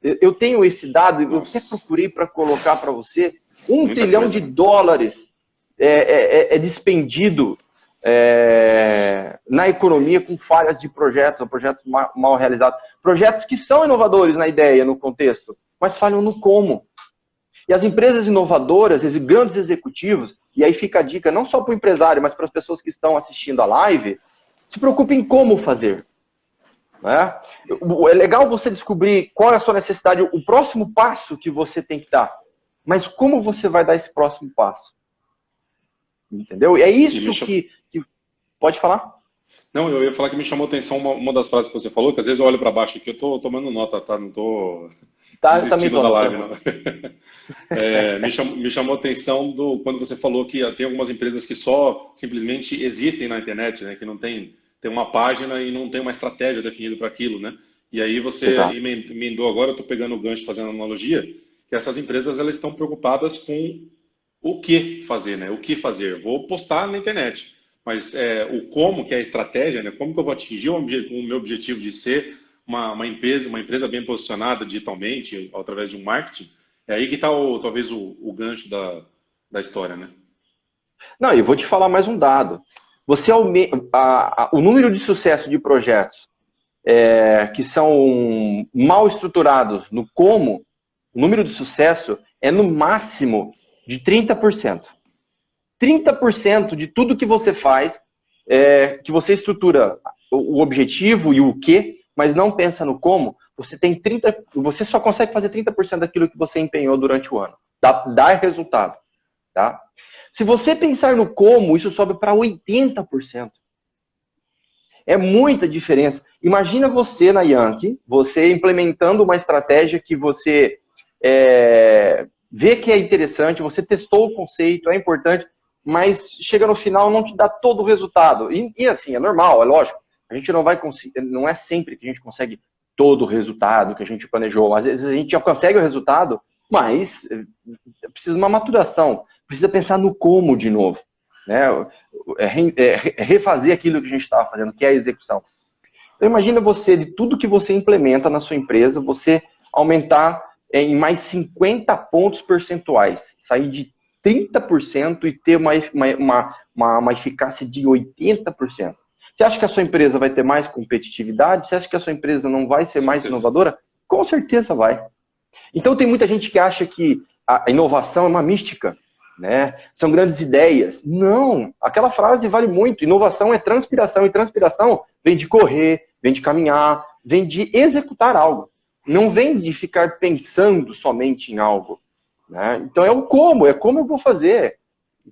Eu tenho esse dado, eu até procurei para colocar para você. $1 trilhão é dispendido na economia com falhas de projetos, ou projetos mal realizados. Projetos que são inovadores na ideia, no contexto, mas falham no como. E as empresas inovadoras, esses grandes executivos, e aí fica a dica não só para o empresário, mas para as pessoas que estão assistindo a live, se preocupem em como fazer. É legal você descobrir qual é a sua necessidade, o próximo passo que você tem que dar. Mas como você vai dar esse próximo passo? Entendeu? E é isso que... Pode falar? Não, eu ia falar que me chamou a atenção uma das frases que você falou, que às vezes eu olho para baixo aqui, eu tô tomando nota, tá? Não tô desistindo da live, não. Me chamou a atenção quando você falou que tem algumas empresas que só simplesmente existem na internet, né? Que não tem uma página e não tem uma estratégia definida para aquilo, né? E aí você emendou agora, eu estou pegando o gancho, fazendo analogia, que essas empresas elas estão preocupadas com o que fazer, né? O que fazer? Vou postar na internet, mas o como, que é a estratégia, né? Como que eu vou atingir o meu objetivo de ser uma empresa bem posicionada digitalmente, através de um marketing? É aí que está talvez o gancho da história, né? Não, e vou te falar mais um dado. O número de sucesso de projetos que são mal estruturados no como, o número de sucesso é no máximo de 30%. 30% de tudo que você faz, que você estrutura o objetivo e o que, mas não pensa no como, você só consegue fazer 30% daquilo que você empenhou durante o ano. Dá resultado. Tá? Se você pensar no como, isso sobe para 80%. É muita diferença. Imagina você na Yankee, você implementando uma estratégia que você vê que é interessante, você testou o conceito, é importante, mas chega no final não te dá todo o resultado. E assim, é normal, é lógico. A gente não vai conseguir, não é sempre que a gente consegue todo o resultado que a gente planejou. Às vezes a gente já consegue o resultado, mas precisa de uma maturação. Precisa pensar no como de novo. Né? Refazer aquilo que a gente estava fazendo, que é a execução. Então imagina você, de tudo que você implementa na sua empresa, você aumentar em mais 50 pontos percentuais. Sair de 30% e ter uma eficácia de 80%. Você acha que a sua empresa vai ter mais competitividade? Você acha que a sua empresa não vai ser mais inovadora? Com certeza vai. Então tem muita gente que acha que a inovação é uma mística. Né? São grandes ideias. Não, aquela frase vale muito. Inovação é transpiração, e transpiração vem de correr, vem de caminhar, vem de executar algo. Não vem de ficar pensando somente em algo. Né? Então é como eu vou fazer.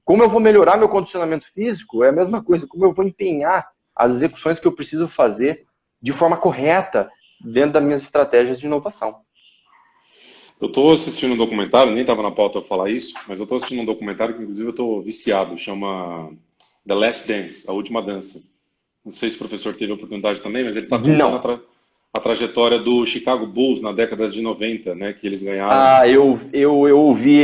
Como eu vou melhorar meu condicionamento físico, é a mesma coisa. Como eu vou empenhar as execuções que eu preciso fazer de forma correta dentro das minhas estratégias de inovação. Eu estou assistindo um documentário, nem estava na pauta eu falar isso, mas eu estou assistindo um documentário que inclusive eu estou viciado, chama The Last Dance, A Última Dança. Não sei se o professor teve a oportunidade também, mas ele está contando a trajetória do Chicago Bulls na década de 90, né, que eles ganharam. Eu ouvi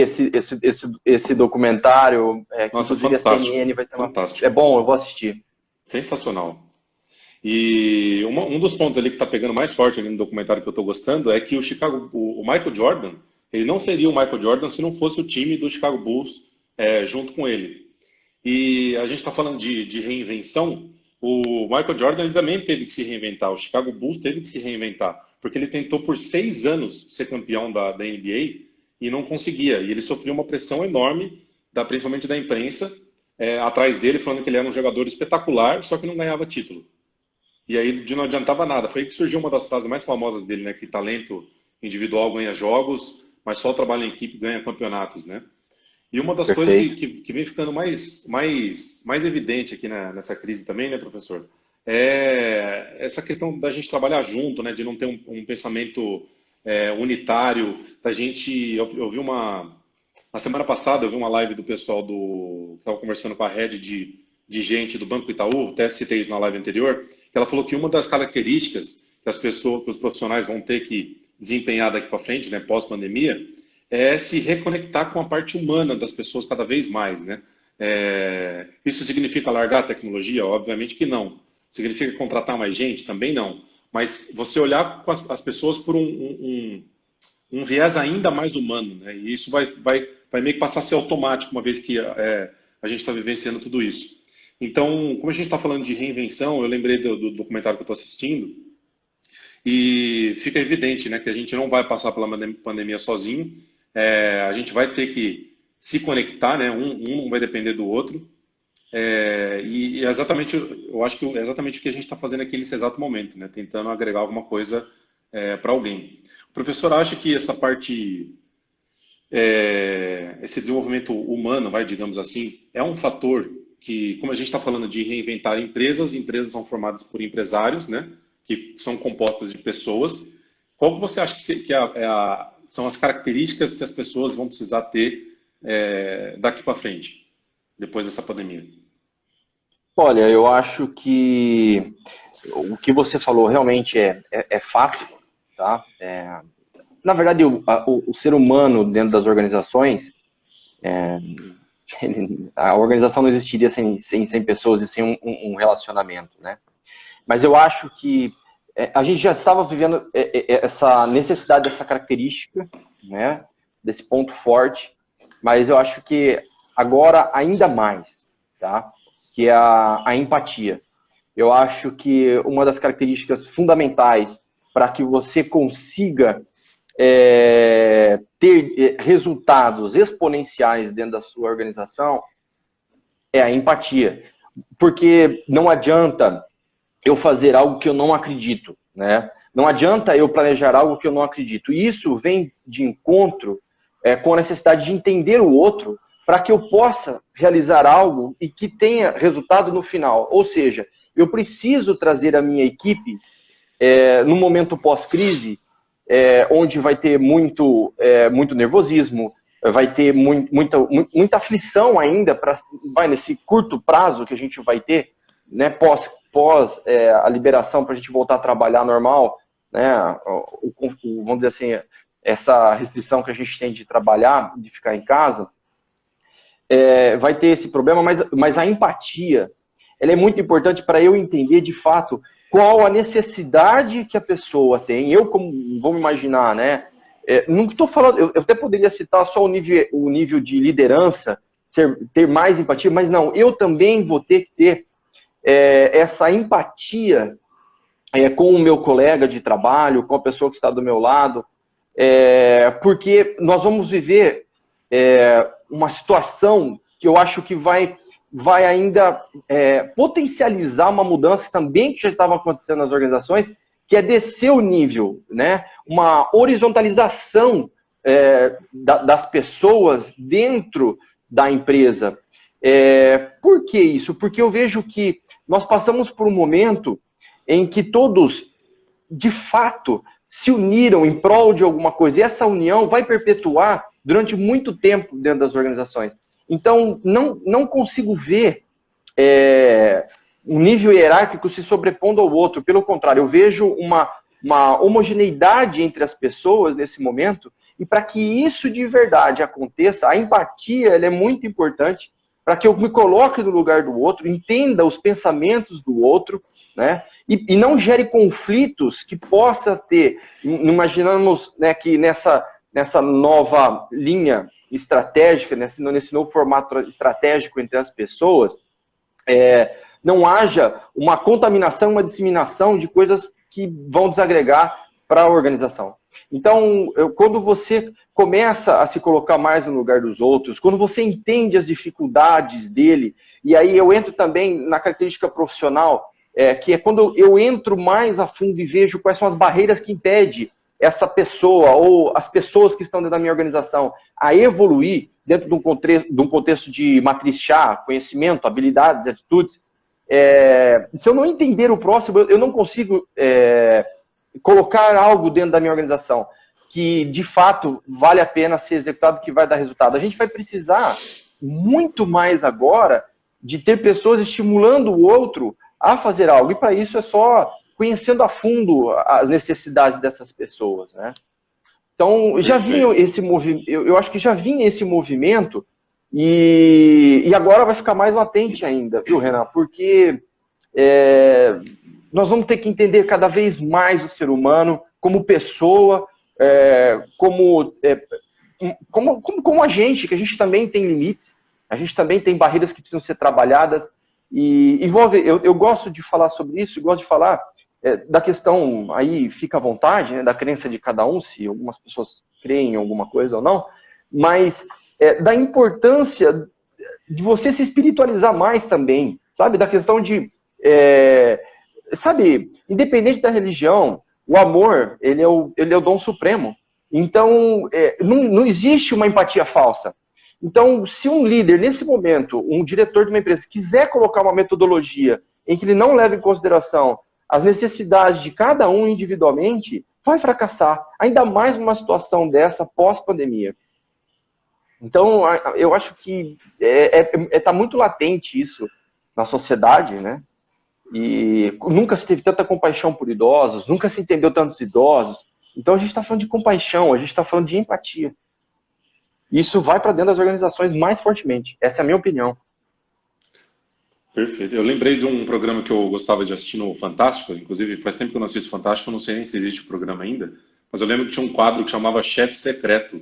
esse documentário, que Nossa, inclusive fantástico, a CNN vai ter fantástico. É bom, eu vou assistir. Sensacional. E um dos pontos ali que está pegando mais forte ali no documentário que eu estou gostando é que o Michael Jordan, ele não seria o Michael Jordan se não fosse o time do Chicago Bulls junto com ele. E a gente está falando de reinvenção. O Michael Jordan ele também teve que se reinventar. O Chicago Bulls teve que se reinventar, porque ele tentou por 6 anos ser campeão da NBA e não conseguia. E ele sofria uma pressão enorme, principalmente da imprensa, atrás dele, falando que ele era um jogador espetacular, só que não ganhava título. E aí não adiantava nada. Foi aí que surgiu uma das frases mais famosas dele, né? Que talento individual ganha jogos, mas só o trabalho em equipe ganha campeonatos, né? E uma das coisas que vem ficando mais evidente aqui nessa crise também, né, professor? É essa questão da gente trabalhar junto, né? De não ter um pensamento unitário. Da gente, eu vi na semana passada, eu vi uma live do pessoal que estava conversando com a rede de gente do Banco Itaú, até citei isso na live anterior, que ela falou que uma das características que os profissionais vão ter que desempenhar daqui para frente, né, pós-pandemia, é se reconectar com a parte humana das pessoas cada vez mais, né? Isso significa largar a tecnologia? Obviamente que não. Significa contratar mais gente? Também não. Mas você olhar as pessoas por um viés ainda mais humano, né? E isso vai meio que passar a ser automático, uma vez que a gente está vivenciando tudo isso. Então, como a gente está falando de reinvenção, eu lembrei do documentário que eu estou assistindo, e fica evidente, né, que a gente não vai passar pela pandemia sozinho, a gente vai ter que se conectar, né, um não vai depender do outro, e exatamente, eu acho que é exatamente o que a gente está fazendo aqui nesse exato momento, né, tentando agregar alguma coisa para alguém. O professor acha que essa parte, esse desenvolvimento humano, digamos assim, é um fator que, como a gente está falando de reinventar empresas são formadas por empresários, né, que são compostas de pessoas. Qual que você acha que são as características que as pessoas vão precisar ter daqui para frente, depois dessa pandemia? Olha, eu acho que o que você falou realmente é fato, tá? Na verdade, o ser humano dentro das organizações, a organização não existiria sem pessoas e sem um relacionamento, né? Mas eu acho que a gente já estava vivendo essa necessidade dessa característica, né, desse ponto forte, mas eu acho que agora ainda mais, tá, que é a empatia. Eu acho que uma das características fundamentais para que você consiga ter resultados exponenciais dentro da sua organização é a empatia. Porque não adianta eu fazer algo que eu não acredito, né? Não adianta eu planejar algo que eu não acredito. E isso vem de encontro com a necessidade de entender o outro para que eu possa realizar algo e que tenha resultado no final. Ou seja, eu preciso trazer a minha equipe no momento pós-crise, onde vai ter muito nervosismo, vai ter muita aflição ainda nesse curto prazo que a gente vai ter, né, pós a liberação para a gente voltar a trabalhar normal, né, vamos dizer assim, essa restrição que a gente tem de trabalhar, de ficar em casa, vai ter esse problema, mas a empatia, ela é muito importante para eu entender de fato qual a necessidade que a pessoa tem. Eu, como vamos imaginar, né, não estou falando, eu até poderia citar só o nível de liderança, ter mais empatia, mas não, eu também vou ter que ter essa empatia com o meu colega de trabalho, com a pessoa que está do meu lado, porque nós vamos viver uma situação que eu acho que vai ainda potencializar uma mudança também que já estava acontecendo nas organizações, que é descer o nível, né? Uma horizontalização das pessoas dentro da empresa. Por que isso? Porque eu vejo que nós passamos por um momento em que todos, de fato, se uniram em prol de alguma coisa. E essa união vai perpetuar durante muito tempo dentro das organizações. Então, não consigo ver um nível hierárquico se sobrepondo ao outro. Pelo contrário, eu vejo uma homogeneidade entre as pessoas nesse momento. E para que isso de verdade aconteça, a empatia ela é muito importante para que eu me coloque no lugar do outro, entenda os pensamentos do outro, né? E não gere conflitos que possa ter. Imaginamos, né, que nessa nova linha estratégica, nesse novo formato estratégico entre as pessoas, não haja uma contaminação, uma disseminação de coisas que vão desagregar para a organização. Então, quando você começa a se colocar mais no lugar dos outros, quando você entende as dificuldades dele, e aí eu entro também na característica profissional, que é quando eu entro mais a fundo e vejo quais são as barreiras que impedem essa pessoa ou as pessoas que estão dentro da minha organização a evoluir dentro de um contexto de matriz chá, conhecimento, habilidades, atitudes. Se eu não entender o próximo, eu não consigo colocar algo dentro da minha organização que, de fato, vale a pena ser executado, que vai dar resultado. A gente vai precisar muito mais agora de ter pessoas estimulando o outro a fazer algo. E para isso é só conhecendo a fundo as necessidades dessas pessoas, né? Então, já vinha esse movimento, eu acho que já vinha esse movimento e agora vai ficar mais latente ainda, viu, Renan? Porque nós vamos ter que entender cada vez mais o ser humano como pessoa, como a gente, que a gente também tem limites, a gente também tem barreiras que precisam ser trabalhadas e envolve, eu gosto de falar sobre isso, eu gosto de falar da questão, aí fica à vontade, né, da crença de cada um, se algumas pessoas creem em alguma coisa ou não, mas da importância de você se espiritualizar mais também, sabe? Da questão de, sabe, independente da religião, o amor, ele é o dom supremo. Então, não existe uma empatia falsa. Então, se um líder, nesse momento, um diretor de uma empresa, quiser colocar uma metodologia em que ele não leva em consideração as necessidades de cada um individualmente, vai fracassar. Ainda mais numa situação dessa pós-pandemia. Então, eu acho que está muito latente isso na sociedade, né? E nunca se teve tanta compaixão por idosos, nunca se entendeu tantos idosos. Então, a gente está falando de compaixão, a gente está falando de empatia. Isso vai para dentro das organizações mais fortemente. Essa é a minha opinião. Perfeito. Eu lembrei de um programa que eu gostava de assistir no Fantástico, inclusive faz tempo que eu não assisto Fantástico, eu não sei nem se existe o programa ainda, mas eu lembro que tinha um quadro que chamava Chefe Secreto,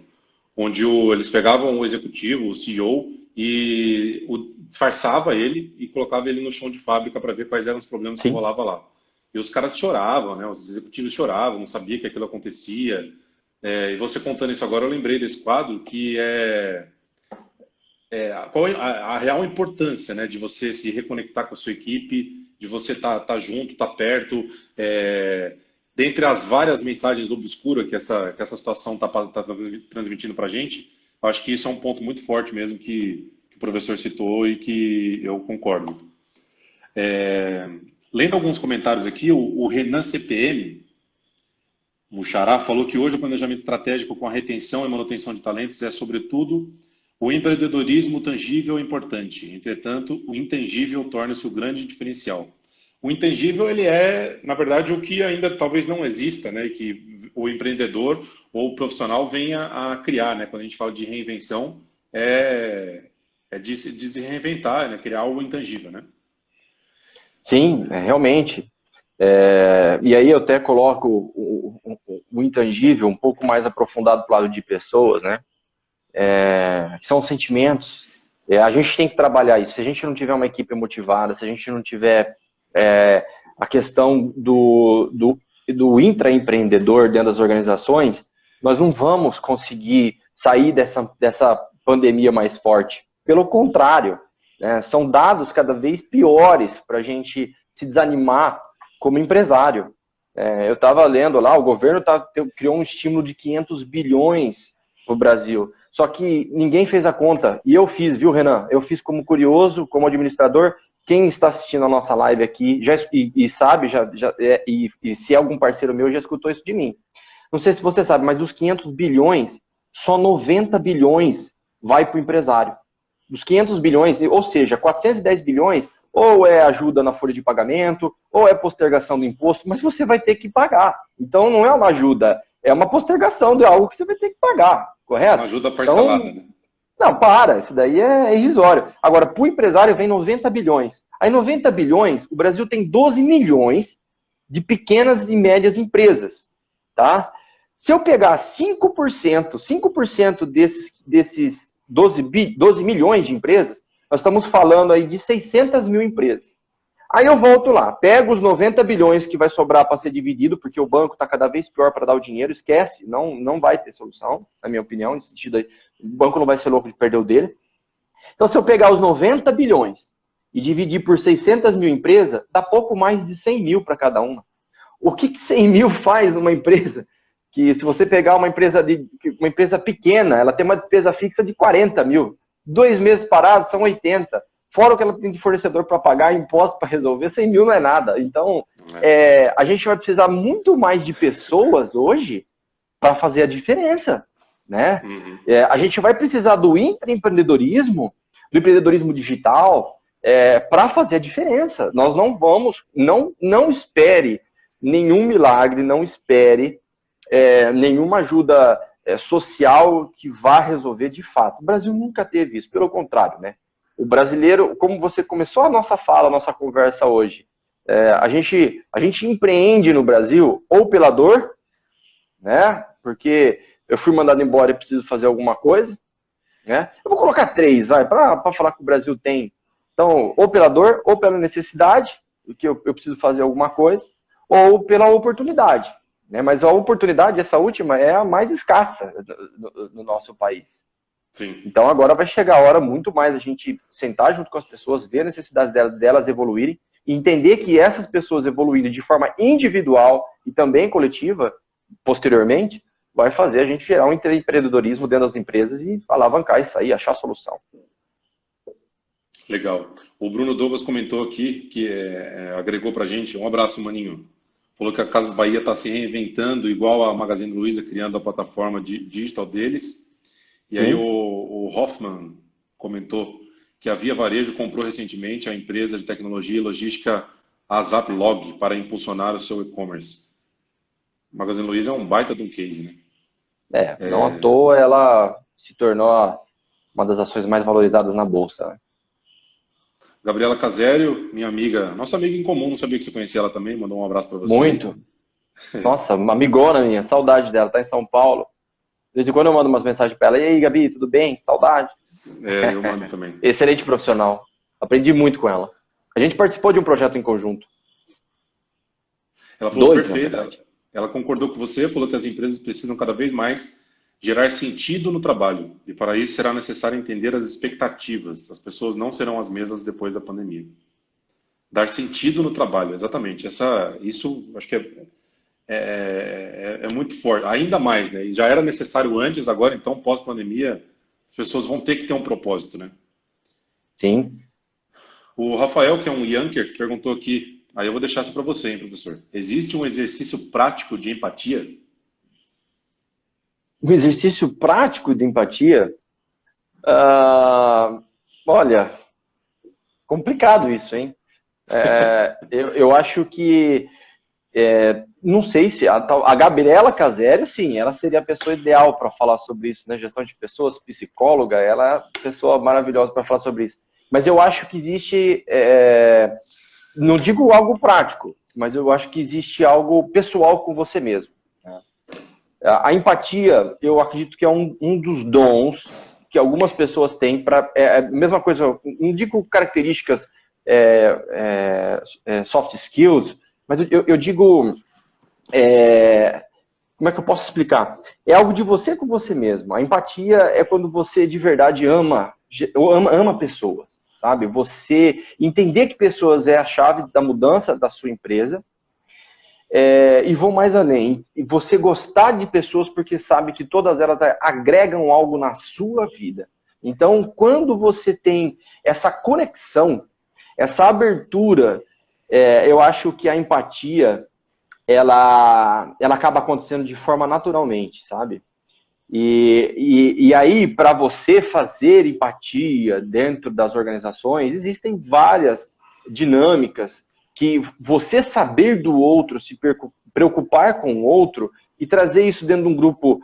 onde eles pegavam o executivo, o CEO, e disfarçava ele e colocava ele no chão de fábrica para ver quais eram os problemas que rolavam lá. E os caras choravam, né? Os executivos choravam, não sabiam que aquilo acontecia. E você contando isso agora, eu lembrei desse quadro que qual é a real importância, né, de você se reconectar com a sua equipe, de você tá junto, tá perto, dentre as várias mensagens obscuras que essa situação tá transmitindo para a gente, eu acho que isso é um ponto muito forte mesmo que o professor citou e que eu concordo. Lendo alguns comentários aqui, o Renan CPM, o Xará, falou que hoje o planejamento estratégico com a retenção e manutenção de talentos é, sobretudo, o empreendedorismo tangível é importante. Entretanto, o intangível torna-se o grande diferencial. O intangível, ele é, na verdade, o que ainda talvez não exista, né? Que o empreendedor ou o profissional venha a criar, né? Quando a gente fala de reinvenção, de se reinventar, né? Criar algo intangível, né? Sim, realmente. E aí eu até coloco o intangível um pouco mais aprofundado para o lado de pessoas, né? Que são sentimentos. A gente tem que trabalhar isso. Se a gente não tiver uma equipe motivada, se a gente não tiver a questão do intraempreendedor dentro das organizações, nós não vamos conseguir sair dessa pandemia mais forte. Pelo contrário, né, são dados cada vez piores para a gente se desanimar como empresário. Eu estava lendo lá, o governo criou um estímulo de 500 bilhões para o Brasil. Só que ninguém fez a conta. E eu fiz, viu, Renan? Eu fiz como curioso, como administrador. Quem está assistindo a nossa live aqui sabe, e se é algum parceiro meu, já escutou isso de mim. Não sei se você sabe, mas dos 500 bilhões, só 90 bilhões vai para o empresário. Dos 500 bilhões, ou seja, 410 bilhões, ou é ajuda na folha de pagamento, ou é postergação do imposto, mas você vai ter que pagar. Então não é uma ajuda, é uma postergação de algo que você vai ter que pagar, correto? Uma ajuda parcelada, então, né? Não, isso daí é irrisório. Agora, para o empresário vem 90 bilhões. Aí 90 bilhões, o Brasil tem 12 milhões de pequenas e médias empresas, tá? Se eu pegar 5% desses 12 milhões de empresas, nós estamos falando aí de 600 mil empresas. Aí eu volto lá, pego os 90 bilhões que vai sobrar para ser dividido, porque o banco está cada vez pior para dar o dinheiro, esquece, não vai ter solução, na minha opinião, nesse sentido aí, o banco não vai ser louco de perder o dele. Então, se eu pegar os 90 bilhões e dividir por 600 mil empresas, dá pouco mais de 100 mil para cada uma. O que 100 mil faz numa empresa? Que se você pegar uma empresa pequena, ela tem uma despesa fixa de 40 mil. 2 meses parados são 80. Fora o que ela tem de fornecedor para pagar, imposto para resolver, 100 mil não é nada. Então, a gente vai precisar muito mais de pessoas hoje para fazer a diferença. Né? Uhum. A gente vai precisar do intraempreendedorismo, do empreendedorismo digital, para fazer a diferença. Nós não vamos, não espere nenhum milagre, não espere nenhuma ajuda social que vá resolver de fato. O Brasil nunca teve isso, pelo contrário, né? O brasileiro, como você começou a nossa fala, a nossa conversa hoje, a gente empreende no Brasil ou pela dor, né? Porque eu fui mandado embora e preciso fazer alguma coisa, né? Eu vou colocar 3, para falar que o Brasil tem. Então, ou pela dor, ou pela necessidade, que eu preciso fazer alguma coisa, ou pela oportunidade, né? Mas a oportunidade, essa última, é a mais escassa no nosso país. Sim. Então agora vai chegar a hora muito mais a gente sentar junto com as pessoas, ver a necessidade delas evoluírem, e entender que essas pessoas evoluindo de forma individual e também coletiva, posteriormente, vai fazer a gente gerar um empreendedorismo dentro das empresas e alavancar isso aí, achar solução. Legal. O Bruno Douglas comentou aqui, que agregou pra gente, um abraço, maninho. Falou que a Casas Bahia está se reinventando, igual a Magazine Luiza, criando a plataforma digital deles. E Sim. aí o Hoffman comentou que a Via Varejo comprou recentemente a empresa de tecnologia e logística ASAPlog para impulsionar o seu e-commerce. A Magazine Luiza é um baita de um case, né? Não à toa ela se tornou uma das ações mais valorizadas na Bolsa. Né? Gabriela Casério, minha amiga, nossa amiga em comum, não sabia que você conhecia ela também, mandou um abraço para você. Muito. Nossa, uma amigona minha, saudade dela, tá em São Paulo. De vez em quando eu mando umas mensagens para ela, e aí, Gabi, tudo bem? Saudade. Eu mando também. Excelente profissional. Aprendi muito com ela. A gente participou de um projeto em conjunto. Ela falou 2, perfeito. Ela concordou com você, falou que as empresas precisam cada vez mais gerar sentido no trabalho. E para isso será necessário entender as expectativas. As pessoas não serão as mesmas depois da pandemia. Dar sentido no trabalho, exatamente. Isso acho que é muito forte, ainda mais, né? E já era necessário antes, agora então, pós-pandemia, as pessoas vão ter que ter um propósito, né? Sim. O Rafael, que é um Yanker, perguntou aqui, aí eu vou deixar isso para você, hein, professor. Existe um exercício prático de empatia? Um exercício prático de empatia? Olha, complicado isso, hein? Eu acho que não sei se a Gabriela Casério, sim, ela seria a pessoa ideal para falar sobre isso, né? Gestão de pessoas, psicóloga, ela é a pessoa maravilhosa para falar sobre isso. Mas eu acho que existe, não digo algo prático, mas eu acho que existe algo pessoal com você mesmo. A empatia, eu acredito que é um dos dons que algumas pessoas têm para, mesma coisa, não digo características soft skills, mas eu digo, como é que eu posso explicar? É algo de você com você mesmo. A empatia é quando você de verdade ama pessoas, sabe? Você entender que pessoas é a chave da mudança da sua empresa, e vou mais além. E você gostar de pessoas porque sabe que todas elas agregam algo na sua vida. Então, quando você tem essa conexão, essa abertura, eu acho que a empatia, ela acaba acontecendo de forma naturalmente, sabe? E aí, para você fazer empatia dentro das organizações, existem várias dinâmicas que você saber do outro, se preocupar com o outro e trazer isso dentro de um grupo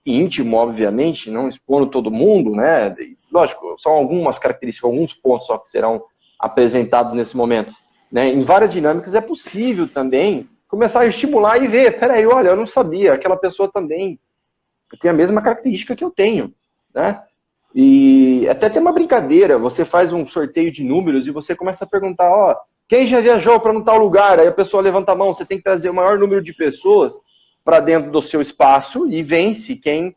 íntimo, obviamente, não expondo todo mundo, né? Lógico, são algumas características, alguns pontos só que serão apresentados nesse momento. Né? Em várias dinâmicas é possível também começar a estimular e ver, peraí, olha, eu não sabia, aquela pessoa também tem a mesma característica que eu tenho, né? E até tem uma brincadeira, você faz um sorteio de números e você começa a perguntar, Quem já viajou para um tal lugar? Aí a pessoa levanta a mão, você tem que trazer o maior número de pessoas para dentro do seu espaço e vence quem,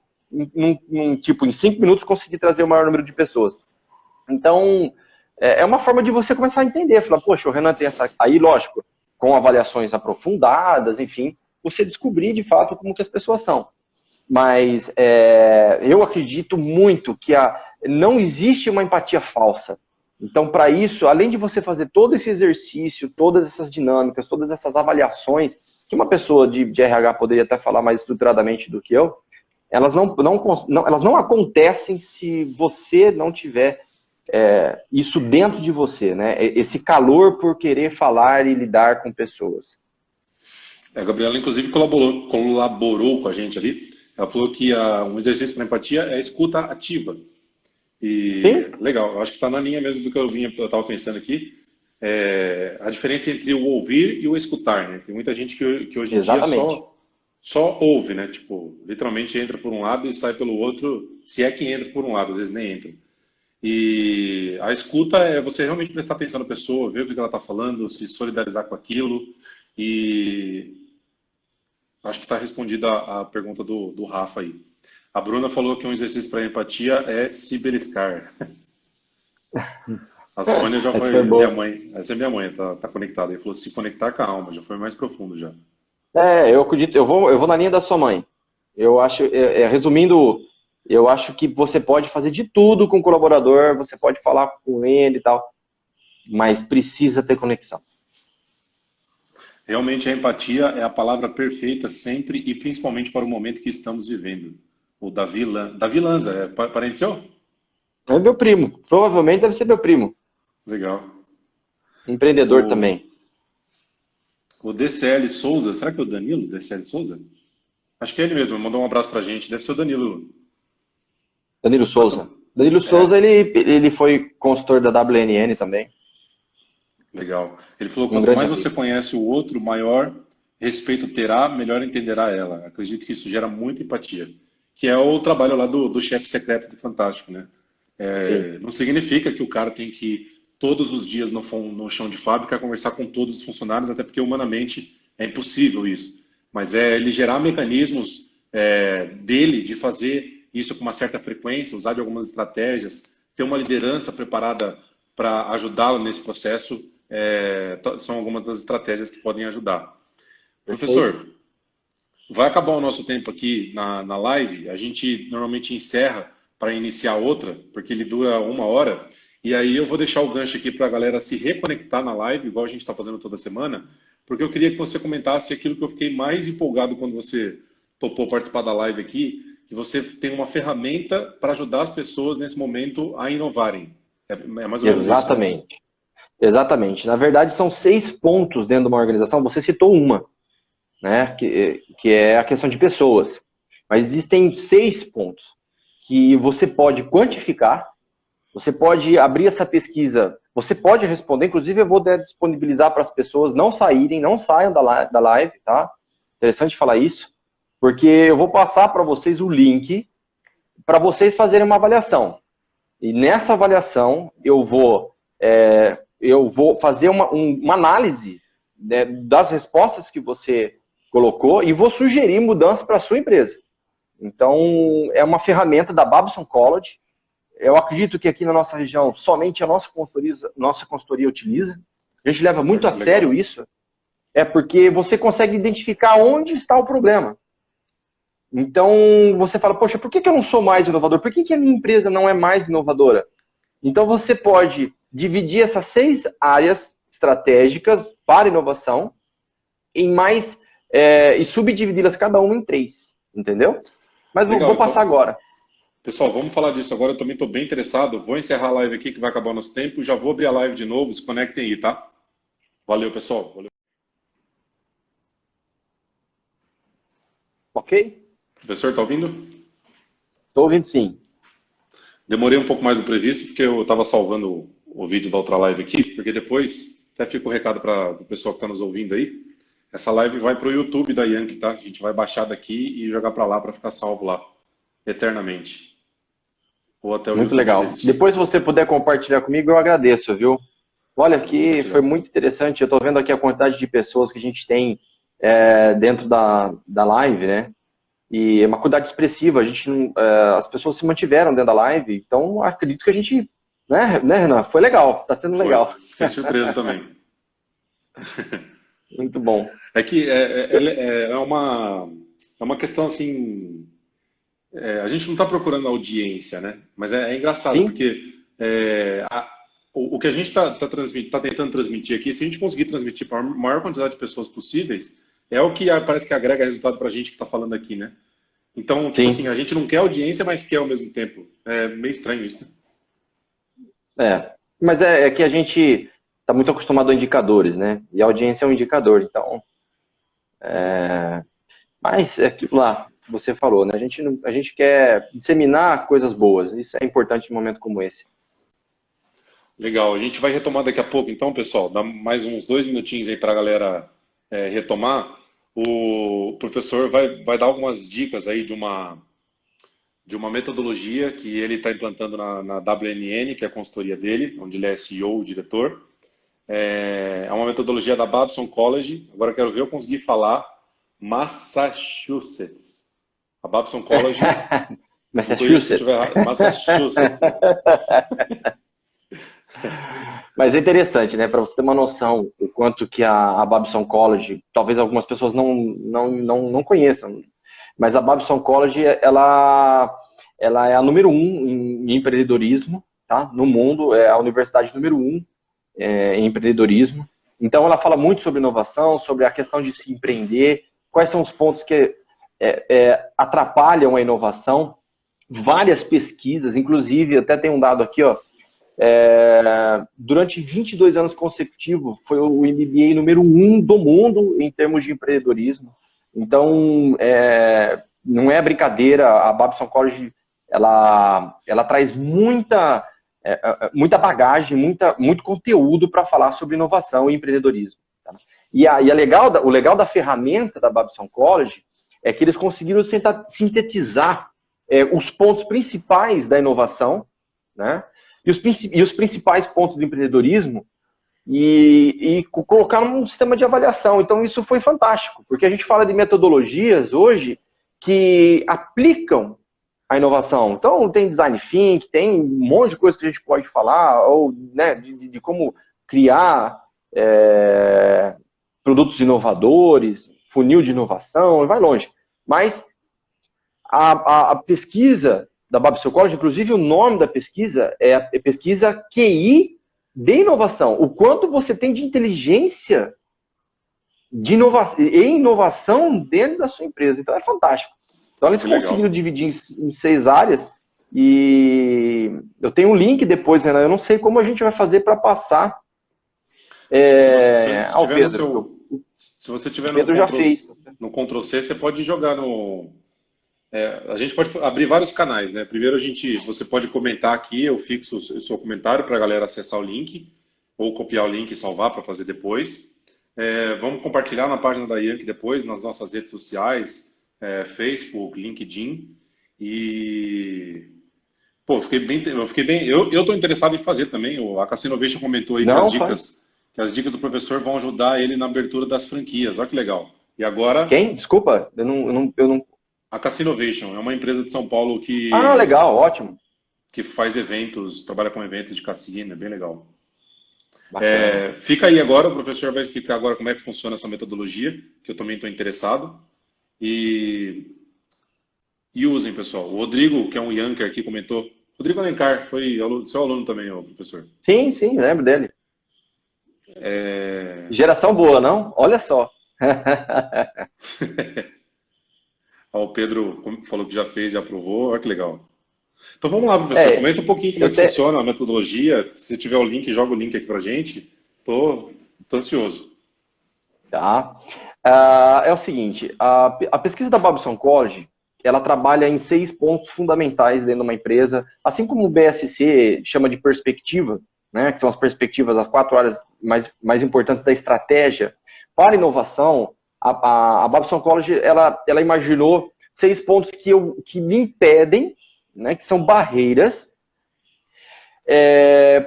tipo, em 5 minutos conseguir trazer o maior número de pessoas. Então, é uma forma de você começar a entender. Falar, poxa, o Renan tem essa... Aí, lógico, com avaliações aprofundadas, enfim, você descobrir de fato como que as pessoas são. Mas eu acredito muito que não existe uma empatia falsa. Então, para isso, além de você fazer todo esse exercício, todas essas dinâmicas, todas essas avaliações, que uma pessoa de RH poderia até falar mais estruturadamente do que eu, elas não acontecem se você não tiver isso dentro de você, né? Esse calor por querer falar e lidar com pessoas. A Gabriela, inclusive, colaborou com a gente ali. Ela falou que um exercício para empatia é a escuta ativa. E Sim? legal, eu acho que está na linha mesmo do que eu estava pensando aqui. A diferença entre o ouvir e o escutar, né? Tem muita gente que hoje em Exatamente. dia só ouve, né? Tipo, literalmente entra por um lado e sai pelo outro, se é que entra por um lado, às vezes nem entra. E a escuta é você realmente prestar atenção na pessoa, ver o que ela está falando, se solidarizar com aquilo. E acho que está respondida a pergunta do Rafa aí. A Bruna falou que um exercício para empatia é se beliscar. A Sônia já Essa foi foi minha boa. mãe. Essa é minha mãe, tá conectada. Ele falou se conectar com a alma, já foi mais profundo já. Eu acredito, eu vou na linha da sua mãe. Eu acho, resumindo, eu acho que você pode fazer de tudo com o colaborador, você pode falar com ele e tal, mas precisa ter conexão. Realmente a empatia é a palavra perfeita sempre e principalmente para o momento que estamos vivendo. O Davi Lanza, é parente seu? É meu primo, provavelmente deve ser meu primo. Legal. Empreendedor O, também. o DCL Souza, será que é o Danilo DCL Souza? Acho que é ele mesmo, mandou um abraço pra gente. Deve ser o Danilo. Danilo Tá Souza. com- Danilo Souza, É, ele foi consultor da WNN também. legal. Ele falou: Um quanto grande mais você amigo. conhece o outro, maior respeito terá, melhor entenderá ela. Acredito que isso gera muita empatia. Que é o trabalho lá do chefe secreto do Fantástico, né? Sim. Não significa que o cara tem que ir todos os dias no chão de fábrica conversar com todos os funcionários, até porque humanamente é impossível isso. Mas é ele gerar mecanismos dele de fazer isso com uma certa frequência, usar de algumas estratégias, ter uma liderança preparada para ajudá-lo nesse processo, são algumas das estratégias que podem ajudar. Perfeito. Professor, vai acabar o nosso tempo aqui na live. A gente normalmente encerra para iniciar outra, porque ele dura 1 hora. E aí eu vou deixar o gancho aqui para a galera se reconectar na live, igual a gente está fazendo toda semana, porque eu queria que você comentasse aquilo que eu fiquei mais empolgado quando você topou participar da live aqui, que você tem uma ferramenta para ajudar as pessoas nesse momento a inovarem. É mais ou menos isso, né? Exatamente. Exatamente. Na verdade, são 6 pontos dentro de uma organização. Você citou uma, né? Que é a questão de pessoas. Mas existem 6 pontos que você pode quantificar, você pode abrir essa pesquisa, você pode responder, inclusive eu vou disponibilizar para as pessoas não saírem, não saiam da live, tá? Interessante falar isso, porque eu vou passar para vocês o link para vocês fazerem uma avaliação. E nessa avaliação eu vou fazer uma análise, né, das respostas que você colocou e vou sugerir mudanças para a sua empresa. Então, é uma ferramenta da Babson College. Eu acredito que aqui na nossa região somente a nossa consultoria utiliza. A gente leva muito a Legal. sério isso, porque você consegue identificar onde está o problema. Então, você fala, poxa, por que eu não sou mais inovador? Por que a minha empresa não é mais inovadora? Então, você pode dividir essas 6 áreas estratégicas para inovação em mais e subdividi-las cada uma em 3, entendeu? Mas Legal, vou passar então. agora. Pessoal, vamos falar disso agora. Eu também estou bem interessado. Vou encerrar a live aqui que vai acabar o nosso tempo. Já vou abrir a live de novo. Se conectem aí, tá? Valeu, pessoal. Valeu. Ok? Professor, tá ouvindo? Estou ouvindo sim. Demorei um pouco mais do previsto porque eu estava salvando o vídeo da outra live aqui, porque depois até fica o recado para o pessoal que está nos ouvindo aí. Essa live vai para o YouTube da Yankee, tá? A gente vai baixar daqui e jogar para lá para ficar salvo lá eternamente. Ou até o Muito YouTube legal. desistir. Depois, se você puder compartilhar comigo, eu agradeço, viu? Olha, aqui foi muito interessante. Eu estou vendo aqui a quantidade de pessoas que a gente tem dentro da live, né? E é uma quantidade expressiva. A gente, as pessoas se mantiveram dentro da live. Então, acredito que a gente, né, Renan? Foi legal. Está sendo legal. Foi surpresa também. Muito bom. É que é uma questão assim. A gente não está procurando audiência, né? Mas é engraçado, Sim? porque o que a gente está tentando transmitir aqui, se a gente conseguir transmitir para a maior quantidade de pessoas possíveis, é o que parece que agrega resultado para a gente que está falando aqui, né? Então, tipo assim, a gente não quer audiência, mas quer ao mesmo tempo. É meio estranho isso, né? Mas é que a gente está muito acostumado a indicadores, né? E a audiência é um indicador, então... Mas é aquilo lá que você falou, né? A gente quer disseminar coisas boas. Isso é importante em um momento como esse. Legal. A gente vai retomar daqui a pouco, então, pessoal. Dá mais uns 2 minutinhos aí para a galera retomar. O professor vai dar algumas dicas aí de uma metodologia que ele está implantando na WNN, que é a consultoria dele, onde ele é CEO, o diretor. É uma metodologia da Babson College. Agora eu quero ver eu conseguir falar Massachusetts. A Babson College. Massachusetts. Massachusetts. Mas é interessante, né? Para você ter uma noção do quanto que a Babson College, talvez algumas pessoas não conheçam, mas a Babson College, ela é a número 1 em empreendedorismo, tá? No mundo, é a universidade número 1 em empreendedorismo. Então, ela fala muito sobre inovação, sobre a questão de se empreender, quais são os pontos que atrapalham a inovação. Várias pesquisas, inclusive, até tem um dado aqui, ó, durante 22 anos consecutivos, foi o MBA número 1 do mundo em termos de empreendedorismo. Então, não é brincadeira, a Babson College, ela traz muita bagagem, muito conteúdo para falar sobre inovação e empreendedorismo. Tá? E o legal da ferramenta da Babson College é que eles conseguiram sintetizar os pontos principais da inovação, né? E os principais pontos do empreendedorismo e colocar num sistema de avaliação. Então, isso foi fantástico, porque a gente fala de metodologias hoje que aplicam a inovação. Então, tem design thinking, tem um monte de coisa que a gente pode falar, ou, né, de como criar produtos inovadores, funil de inovação, vai longe. Mas a pesquisa da Babson College, inclusive o nome da pesquisa é pesquisa QI de inovação. O quanto você tem de inteligência e inovação dentro da sua empresa. Então é fantástico. Então eles conseguiram dividir em 6 áreas e eu tenho um link depois, Renan. Eu não sei como a gente vai fazer para passar ao Pedro. Se você tiver no Ctrl+C, você pode jogar no... a gente pode abrir vários canais, né? Primeiro você pode comentar aqui, eu fixo o seu comentário para a galera acessar o link, ou copiar o link e salvar para fazer depois. Vamos compartilhar na página da Yankee depois, nas nossas redes sociais, Facebook, LinkedIn. E pô, eu estou interessado em fazer também. A Cassinovation comentou aí que as dicas do professor vão ajudar ele na abertura das franquias. Olha que legal. E agora... Quem? Desculpa, eu não... A Cassinovation é uma empresa de São Paulo que... Ah, legal, ótimo. Que faz eventos, trabalha com eventos de cassino, é bem legal. Bacana. Fica aí agora, o professor vai explicar agora como é que funciona essa metodologia, que eu também estou interessado. E usem, pessoal. O Rodrigo, que é um Yanker aqui, comentou. Rodrigo Alencar, foi seu aluno também, professor. Sim, lembro dele. Geração boa, não? Olha só. O Pedro falou que já fez e aprovou. Olha que legal. Então vamos lá, professor. Comenta um pouquinho como é que funciona a metodologia. Se tiver o link, joga o link aqui pra gente. Tô ansioso. Tá. É o seguinte, a pesquisa da Babson College, ela trabalha em 6 pontos fundamentais dentro de uma empresa, assim como o BSC chama de perspectiva, né, que são as perspectivas, as 4 áreas mais importantes da estratégia para inovação. A Babson College, ela imaginou 6 pontos que me impedem, né, que são barreiras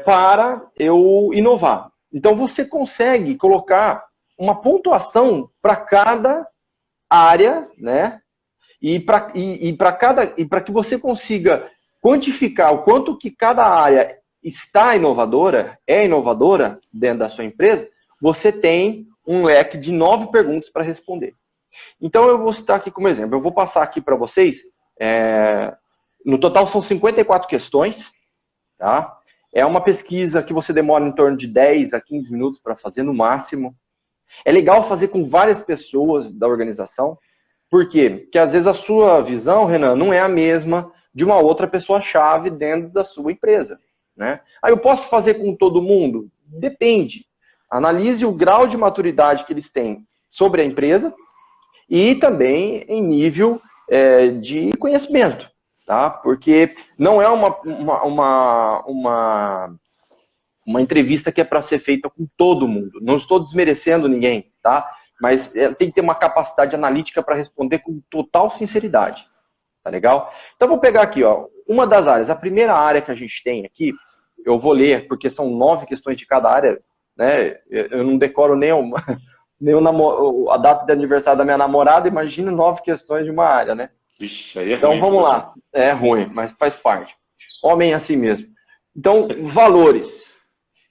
para eu inovar. Então você consegue colocar uma pontuação para cada área, né? E para que você consiga quantificar o quanto que cada área está inovadora, é inovadora dentro da sua empresa, você tem um leque de 9 perguntas para responder. Então eu vou citar aqui como exemplo, eu vou passar aqui para vocês, no total são 54 questões, tá? É uma pesquisa que você demora em torno de 10 a 15 minutos para fazer no máximo. É legal fazer com várias pessoas da organização. Por quê? Porque às vezes a sua visão, Renan, não é a mesma de uma outra pessoa-chave dentro da sua empresa, né? Aí eu posso fazer com todo mundo? Depende. Analise o grau de maturidade que eles têm sobre a empresa e também em nível de conhecimento, tá? Porque não é uma entrevista que é para ser feita com todo mundo. Não estou desmerecendo ninguém, tá? Mas tem que ter uma capacidade analítica para responder com total sinceridade. Tá legal? Então, vou pegar aqui, ó, uma das áreas. A primeira área que a gente tem aqui, eu vou ler, porque são 9 questões de cada área, né? Eu não decoro nem a data de aniversário da minha namorada, imagina 9 questões de uma área, né? Ixi, aí é então, ruim, vamos lá. É ruim, mas faz parte. Homem é assim mesmo. Então, valores.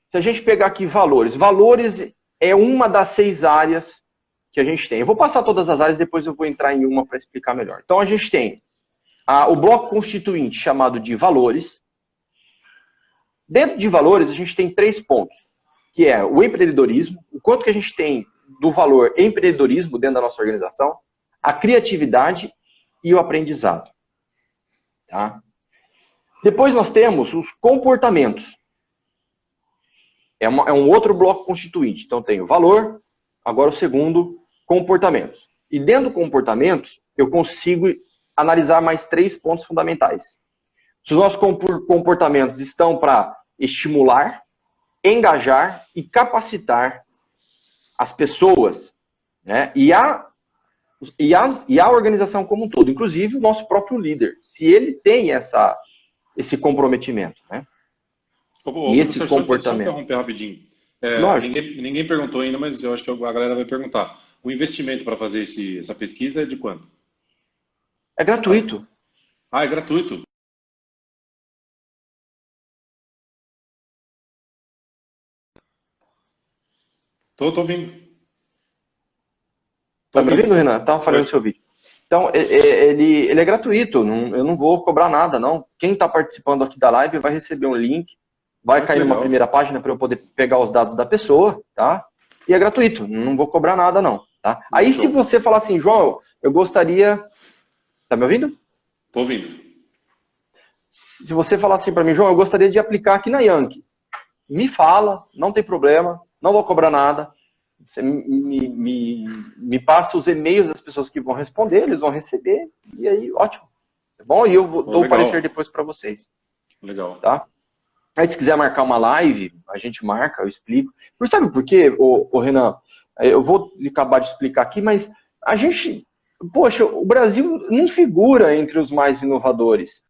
Se a gente pegar aqui valores. Valores é uma das 6 áreas que a gente tem. Eu vou passar todas as áreas, depois eu vou entrar em uma para explicar melhor. Então, a gente tem o bloco constituinte, chamado de valores. Dentro de valores, a gente tem 3 pontos, que é o empreendedorismo, o quanto que a gente tem do valor empreendedorismo dentro da nossa organização, a criatividade e o aprendizado. Tá? Depois nós temos os comportamentos. É um outro bloco constituinte. Então, tem o valor, agora o segundo, comportamentos. E dentro do comportamentos, eu consigo analisar mais 3 pontos fundamentais. Se os nossos comportamentos estão para estimular, engajar e capacitar as pessoas, né? E a organização como um todo, inclusive o nosso próprio líder, se ele tem esse comprometimento, né? E esse comportamento. Só interromper rapidinho. Ninguém perguntou ainda, mas eu acho que a galera vai perguntar. O investimento para fazer essa pesquisa é de quanto? É gratuito. É gratuito? Tô ouvindo. Tá me ouvindo, Renan? Tava falando seu vídeo. Então, ele é gratuito. Eu não vou cobrar nada, não. Quem está participando aqui da live vai receber um link. Vai cair numa primeira página para eu poder pegar os dados da pessoa, tá? E é gratuito, não vou cobrar nada, não, tá? Aí se você falar assim, João, eu gostaria... Tá me ouvindo? Tô ouvindo. Se você falar assim para mim, João, eu gostaria de aplicar aqui na Yankee. Me fala, não tem problema, não vou cobrar nada. Você me passa os e-mails das pessoas que vão responder, eles vão receber, e aí, ótimo. Tá bom? E eu dou o parecer depois para vocês. Legal. Tá? Aí, se quiser marcar uma live, a gente marca, eu explico. Sabe por quê, Renan? Eu vou acabar de explicar aqui, mas a gente... Poxa, o Brasil não figura entre os mais inovadores.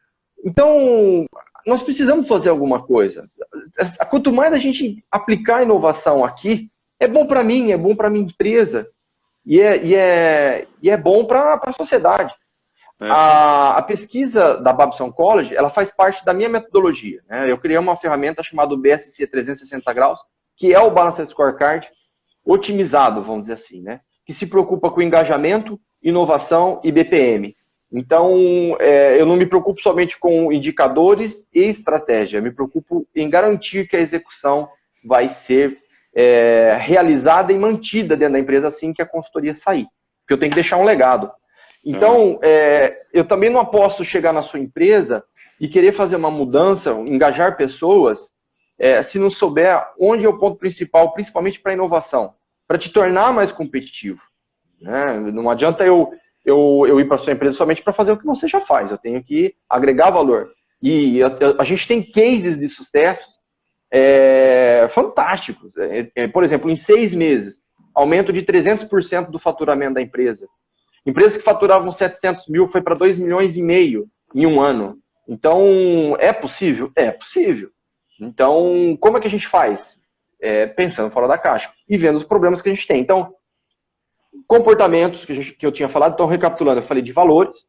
Então, nós precisamos fazer alguma coisa. Quanto mais a gente aplicar inovação aqui, é bom para mim, é bom para minha empresa. E é bom para a sociedade. A pesquisa da Babson College, ela faz parte da minha metodologia, né? Eu criei uma ferramenta chamada BSC 360 graus, que é o Balanced Scorecard otimizado, vamos dizer assim, né? Que se preocupa com engajamento, inovação e BPM. Então, eu não me preocupo somente com indicadores e estratégia, eu me preocupo em garantir que a execução vai ser realizada e mantida dentro da empresa assim que a consultoria sair. Porque eu tenho que deixar um legado. Então, eu também não posso chegar na sua empresa e querer fazer uma mudança, engajar pessoas, se não souber onde é o ponto principal, principalmente para a inovação, para te tornar mais competitivo. Né? Não adianta eu ir para a sua empresa somente para fazer o que você já faz, eu tenho que agregar valor. E a gente tem cases de sucesso fantásticos. Por exemplo, em 6 meses, aumento de 300% do faturamento da empresa. Empresas que faturavam 700 mil foi para 2,5 milhões em um ano. Então, é possível? É possível. Então, como é que a gente faz? pensando fora da caixa e vendo os problemas que a gente tem. Então, comportamentos que eu tinha falado, então recapitulando, eu falei de valores,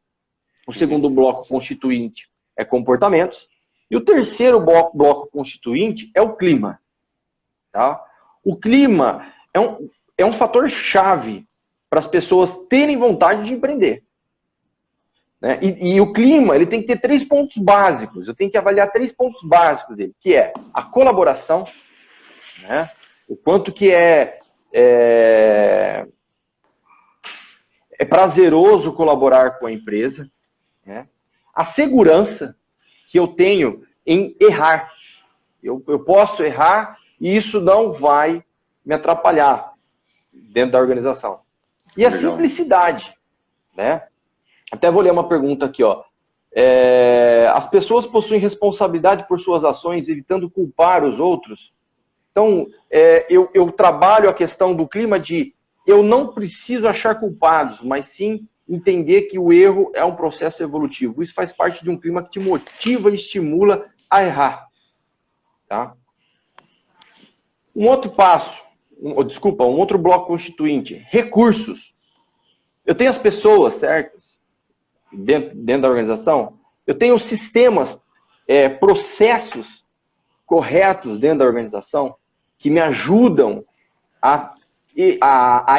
o segundo bloco constituinte é comportamentos, e o terceiro bloco constituinte é o clima. Tá? O clima é um fator chave para as pessoas terem vontade de empreender. Né? E o clima ele tem que ter 3 pontos básicos. Eu tenho que avaliar 3 pontos básicos dele, que é a colaboração, né? O quanto que é prazeroso colaborar com a empresa, né? A segurança que eu tenho em errar. Eu posso errar e isso não vai me atrapalhar dentro da organização. E a simplicidade, né? Até vou ler uma pergunta aqui, ó. As pessoas possuem responsabilidade por suas ações, evitando culpar os outros. Então, eu trabalho a questão do clima de eu não preciso achar culpados, mas sim entender que o erro é um processo evolutivo. Isso faz parte de um clima que te motiva e estimula a errar. Tá? Um outro passo, um outro bloco constituinte, recursos. Eu tenho as pessoas certas dentro da organização, eu tenho sistemas, processos corretos dentro da organização que me ajudam a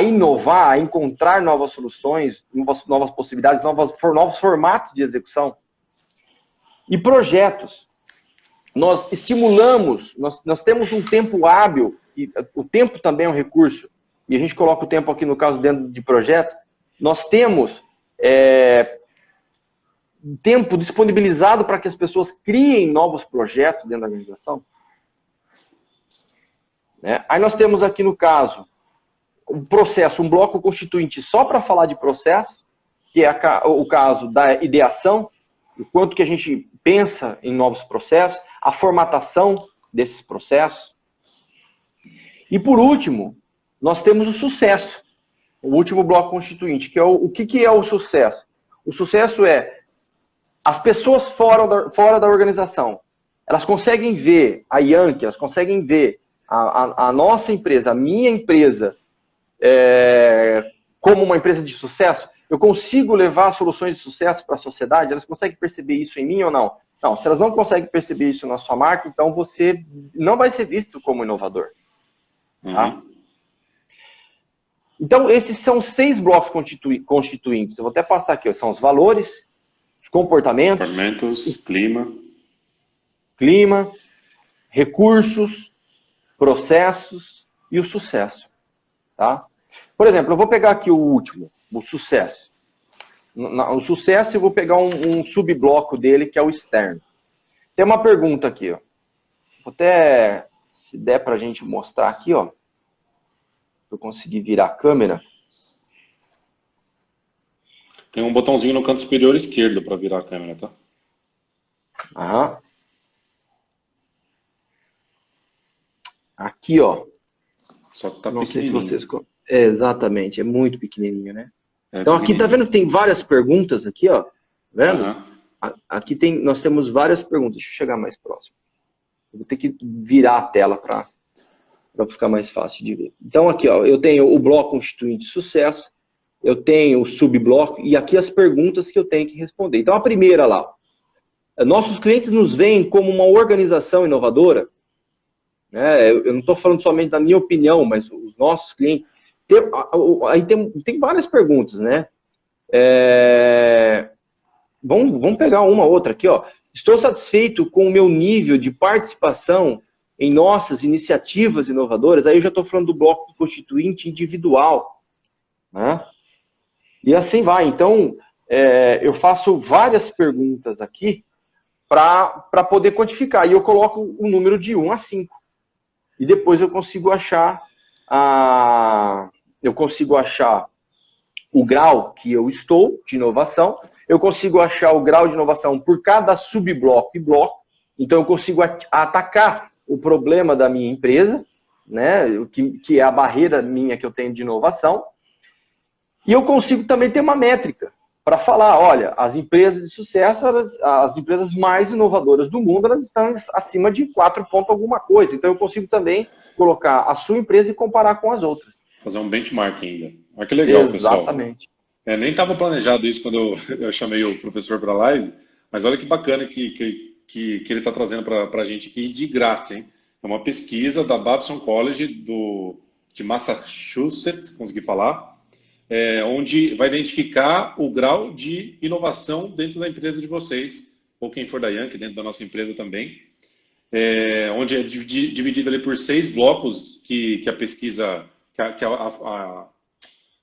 inovar, a encontrar novas soluções, novas possibilidades, novos formatos de execução. E projetos. Nós estimulamos, nós temos um tempo hábil, e o tempo também é um recurso, e a gente coloca o tempo aqui, no caso, dentro de projetos. Nós temos tempo disponibilizado para que as pessoas criem novos projetos dentro da organização. Né? Aí nós temos aqui, no caso, um processo, um bloco constituinte só para falar de processo, que é o caso da ideação, o quanto que a gente pensa em novos processos, a formatação desses processos. E por último, nós temos o sucesso, o último bloco constituinte, que é o que é o sucesso? O sucesso é as pessoas fora da organização, elas conseguem ver a Yankee, elas conseguem ver a nossa empresa, a minha empresa, como uma empresa de sucesso. Eu consigo levar soluções de sucesso para a sociedade? Elas conseguem perceber isso em mim ou não? Não, se elas não conseguem perceber isso na sua marca, então você não vai ser visto como inovador. Tá? Então, esses são 6 blocos constituintes. Eu vou até passar aqui. São os valores, os comportamentos, clima, recursos, processos e o sucesso. Tá? Por exemplo, eu vou pegar aqui o último, o sucesso. O sucesso, eu vou pegar um subbloco dele, que é o externo. Tem uma pergunta aqui, ó. Vou até, se der para a gente mostrar aqui, ó. Se eu conseguir virar a câmera. Tem um botãozinho no canto superior esquerdo para virar a câmera, tá? Aham. Aqui, ó. Só que tá não sei se pequenininho. vocês... exatamente, é muito pequenininho, né? Então aqui tá vendo que tem várias perguntas aqui, ó. Tá vendo? Aqui nós temos várias perguntas. Deixa eu chegar mais próximo. Eu vou ter que virar a tela para ficar mais fácil de ver. Então aqui, ó, eu tenho o bloco constituinte de sucesso, eu tenho o subbloco e aqui as perguntas que eu tenho que responder. Então a primeira lá, nossos clientes nos veem como uma organização inovadora, né? Eu não estou falando somente da minha opinião, mas os nossos clientes. Aí tem várias perguntas, né? Vamos pegar uma outra aqui, ó. Estou satisfeito com o meu nível de participação em nossas iniciativas inovadoras? Aí eu já estou falando do bloco constituinte individual, né? E assim vai. Então, eu faço várias perguntas aqui para poder quantificar. E eu coloco o número de 1 a 5. E depois eu consigo achar o grau que eu estou de inovação, eu consigo achar o grau de inovação por cada subbloco e bloco, então eu consigo atacar o problema da minha empresa, né, que é a barreira minha que eu tenho de inovação, e eu consigo também ter uma métrica para falar, olha, as empresas de sucesso, as empresas mais inovadoras do mundo, elas estão acima de 4 pontos alguma coisa, então eu consigo também colocar a sua empresa e comparar com as outras. Fazer um benchmark ainda. Olha que legal, pessoal. Exatamente. Nem estava planejado isso quando eu chamei o professor para a live, mas olha que bacana que ele está trazendo para a gente aqui de graça, hein? É uma pesquisa da Babson College de Massachusetts, consegui falar, onde vai identificar o grau de inovação dentro da empresa de vocês, ou quem for da Yankee, dentro da nossa empresa também, onde é dividido ali por 6 blocos que a pesquisa,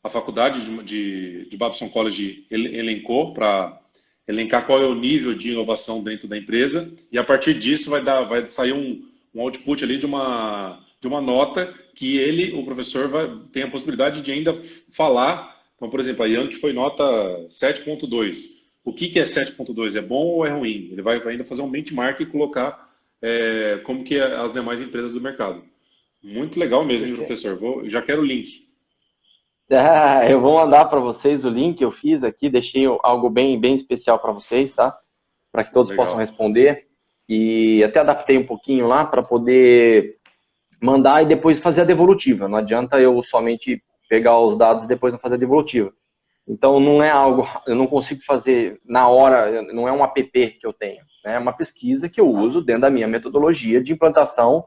a faculdade de Babson College elencou para elencar qual é o nível de inovação dentro da empresa, e a partir disso vai sair um output ali de uma nota que o professor, tem a possibilidade de ainda falar. Então, por exemplo, a Yankee foi nota 7.2. O que é 7.2? É bom ou é ruim? Ele vai ainda fazer um benchmark e colocar como que é as demais empresas do mercado. Muito legal mesmo, hein, professor? Já quero o link. Eu vou mandar para vocês o link que eu fiz aqui, deixei algo bem, bem especial para vocês, tá? Para que todos possam responder. E até adaptei um pouquinho lá para poder mandar e depois fazer a devolutiva. Não adianta eu somente pegar os dados e depois não fazer a devolutiva. Então não é algo, eu não consigo fazer na hora, não é um app que eu tenho. É uma pesquisa que eu uso dentro da minha metodologia de implantação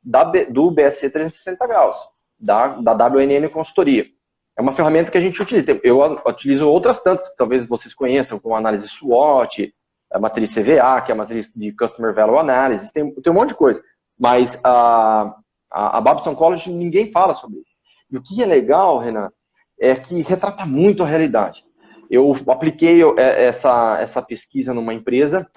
do BSC 360 graus, da WNN Consultoria. É uma ferramenta que a gente utiliza. Eu utilizo outras tantas, que talvez vocês conheçam, como a análise SWOT, a matriz CVA, que é a matriz de Customer Value Analysis, tem um monte de coisa. Mas a Babson College, ninguém fala sobre isso. E o que é legal, Renan, é que retrata muito a realidade. Eu apliquei essa pesquisa numa empresa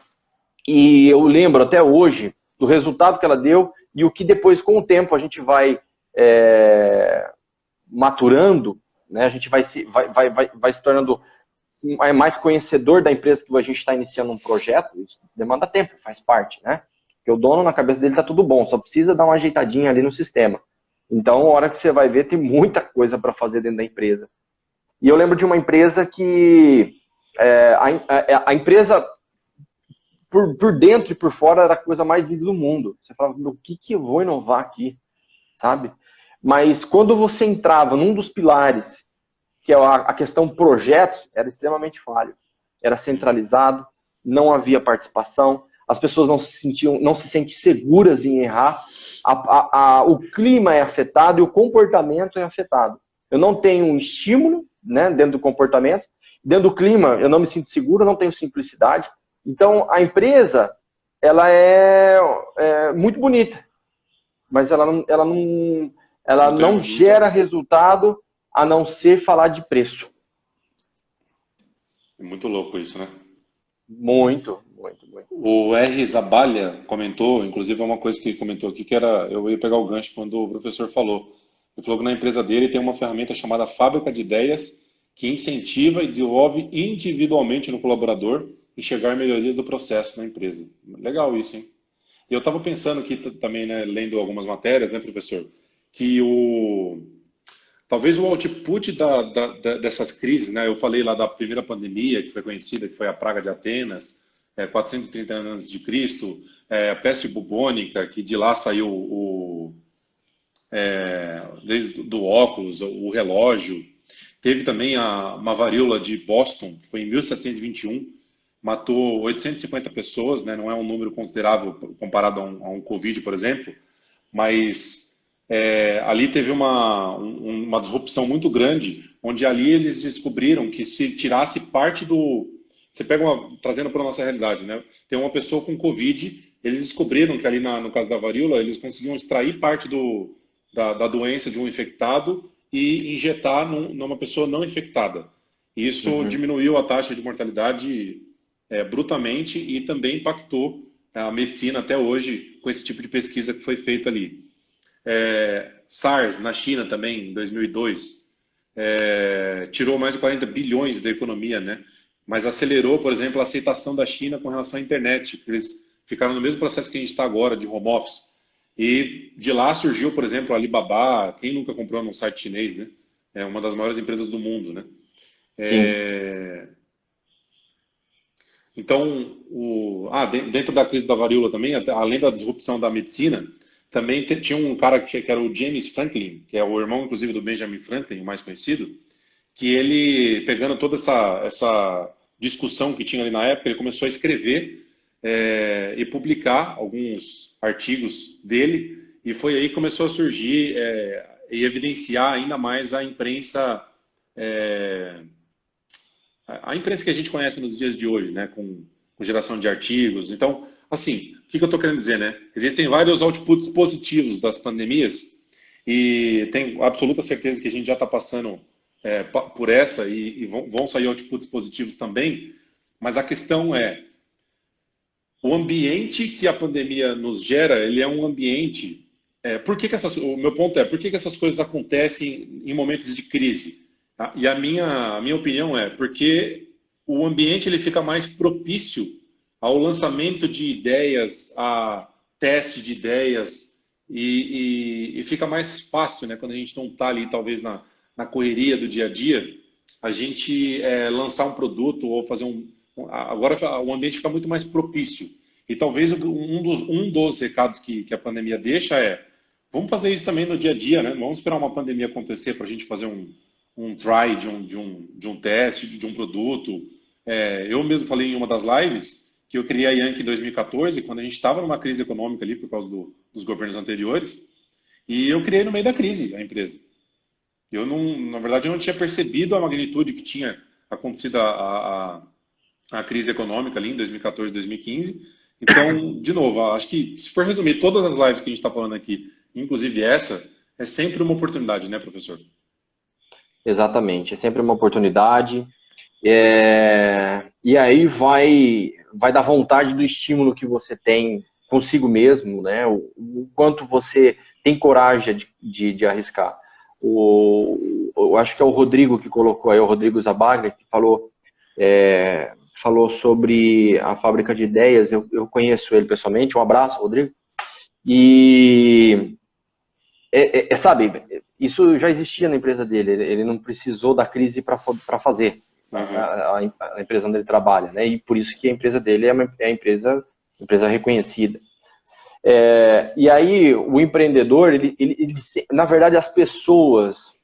e eu lembro até hoje do resultado que ela deu e o que depois, com o tempo, a gente vai maturando, né? A gente vai se tornando mais conhecedor da empresa que a gente está iniciando um projeto. Isso demanda tempo, faz parte, né? Porque o dono, na cabeça dele, está tudo bom, só precisa dar uma ajeitadinha ali no sistema. Então, a hora que você vai ver, tem muita coisa para fazer dentro da empresa. E eu lembro de uma empresa que a empresa, por dentro e por fora, era a coisa mais linda do mundo. Você falava, o que eu vou inovar aqui? Sabe? Mas quando você entrava num dos pilares, que é a questão projetos, era extremamente falho. Era centralizado, não havia participação, as pessoas não se sentem seguras em errar, o clima é afetado e o comportamento é afetado. Eu não tenho um estímulo, né, dentro do comportamento, dentro do clima eu não me sinto seguro, não tenho simplicidade. Então a empresa, ela é muito bonita, mas ela não gera resultado a não ser falar de preço. É muito louco isso, né? Muito. O R. Zabalha comentou, inclusive é uma coisa que ele comentou aqui, que eu ia pegar o gancho quando o professor falou. Ele falou que na empresa dele tem uma ferramenta chamada Fábrica de Ideias, que incentiva e desenvolve individualmente no colaborador enxergar melhorias do processo na empresa. Legal isso, hein? E eu estava pensando aqui também, né, lendo algumas matérias, né, professor, que talvez o output dessas crises, né? Eu falei lá da primeira pandemia, que foi conhecida, que foi a praga de Atenas, 430 anos de Cristo, a peste bubônica, que de lá saiu desde do óculos, o relógio. Teve também uma varíola de Boston, que foi em 1721, matou 850 pessoas, né? Não é um número considerável comparado a um Covid, por exemplo, mas ali teve uma disrupção muito grande, onde ali eles descobriram que se tirasse parte do... Você pega trazendo para a nossa realidade, né? Tem uma pessoa com Covid, eles descobriram que ali no caso da varíola, eles conseguiam extrair parte da doença de um infectado e injetar numa pessoa não infectada. Isso diminuiu a taxa de mortalidade brutalmente e também impactou a medicina até hoje com esse tipo de pesquisa que foi feita ali. SARS, na China também, em 2002, tirou mais de 40 bilhões da economia, né? Mas acelerou, por exemplo, a aceitação da China com relação à internet. Eles ficaram no mesmo processo que a gente está agora, de home office. E de lá surgiu, por exemplo, a Alibaba, quem nunca comprou num site chinês, né? É uma das maiores empresas do mundo, né? Então, dentro da crise da varíola também, além da disrupção da medicina, também tinha um cara que era o James Franklin, que é o irmão, inclusive, do Benjamin Franklin, o mais conhecido, que ele, pegando toda essa discussão que tinha ali na época, ele começou a escrever e publicar alguns artigos dele, e foi aí que começou a surgir e evidenciar ainda mais a imprensa que a gente conhece nos dias de hoje, né, com geração de artigos. Então, assim, o que eu estou querendo dizer, né? Existem vários outputs positivos das pandemias e tenho absoluta certeza que a gente já está passando por essa e vão sair outputs positivos também, mas a questão é, o ambiente que a pandemia nos gera, ele é um ambiente... o meu ponto é, por que essas coisas acontecem em momentos de crise? Tá? E a minha opinião é porque o ambiente ele fica mais propício ao lançamento de ideias, a teste de ideias, e fica mais fácil, né, quando a gente não está ali, talvez, na correria do dia a dia, a gente lançar um produto ou fazer agora o ambiente fica muito mais propício. E talvez um dos recados que a pandemia deixa vamos fazer isso também no dia a dia, né? Vamos esperar uma pandemia acontecer para a gente fazer um try de um teste, de um produto. Eu mesmo falei em uma das lives que eu criei a Yankee em 2014, quando a gente estava numa crise econômica ali por causa dos governos anteriores, e eu criei no meio da crise a empresa. Na verdade, eu não tinha percebido a magnitude que tinha acontecido a crise econômica ali em 2014, 2015. Então, de novo, acho que se for resumir todas as lives que a gente está falando aqui, inclusive essa, é sempre uma oportunidade, né, professor? Exatamente, é sempre uma oportunidade. E aí vai dar vontade do estímulo que você tem consigo mesmo, né? O quanto você tem coragem de arriscar. Eu acho que é o Rodrigo que colocou aí, o Rodrigo Zabaglia, que falou sobre a fábrica de ideias. Eu conheço ele pessoalmente. Um abraço, Rodrigo. E sabe, isso já existia na empresa dele. Ele não precisou da crise para fazer a empresa onde ele trabalha, né? E por isso que a empresa dele é uma empresa reconhecida. E aí o empreendedor, na verdade, as pessoas,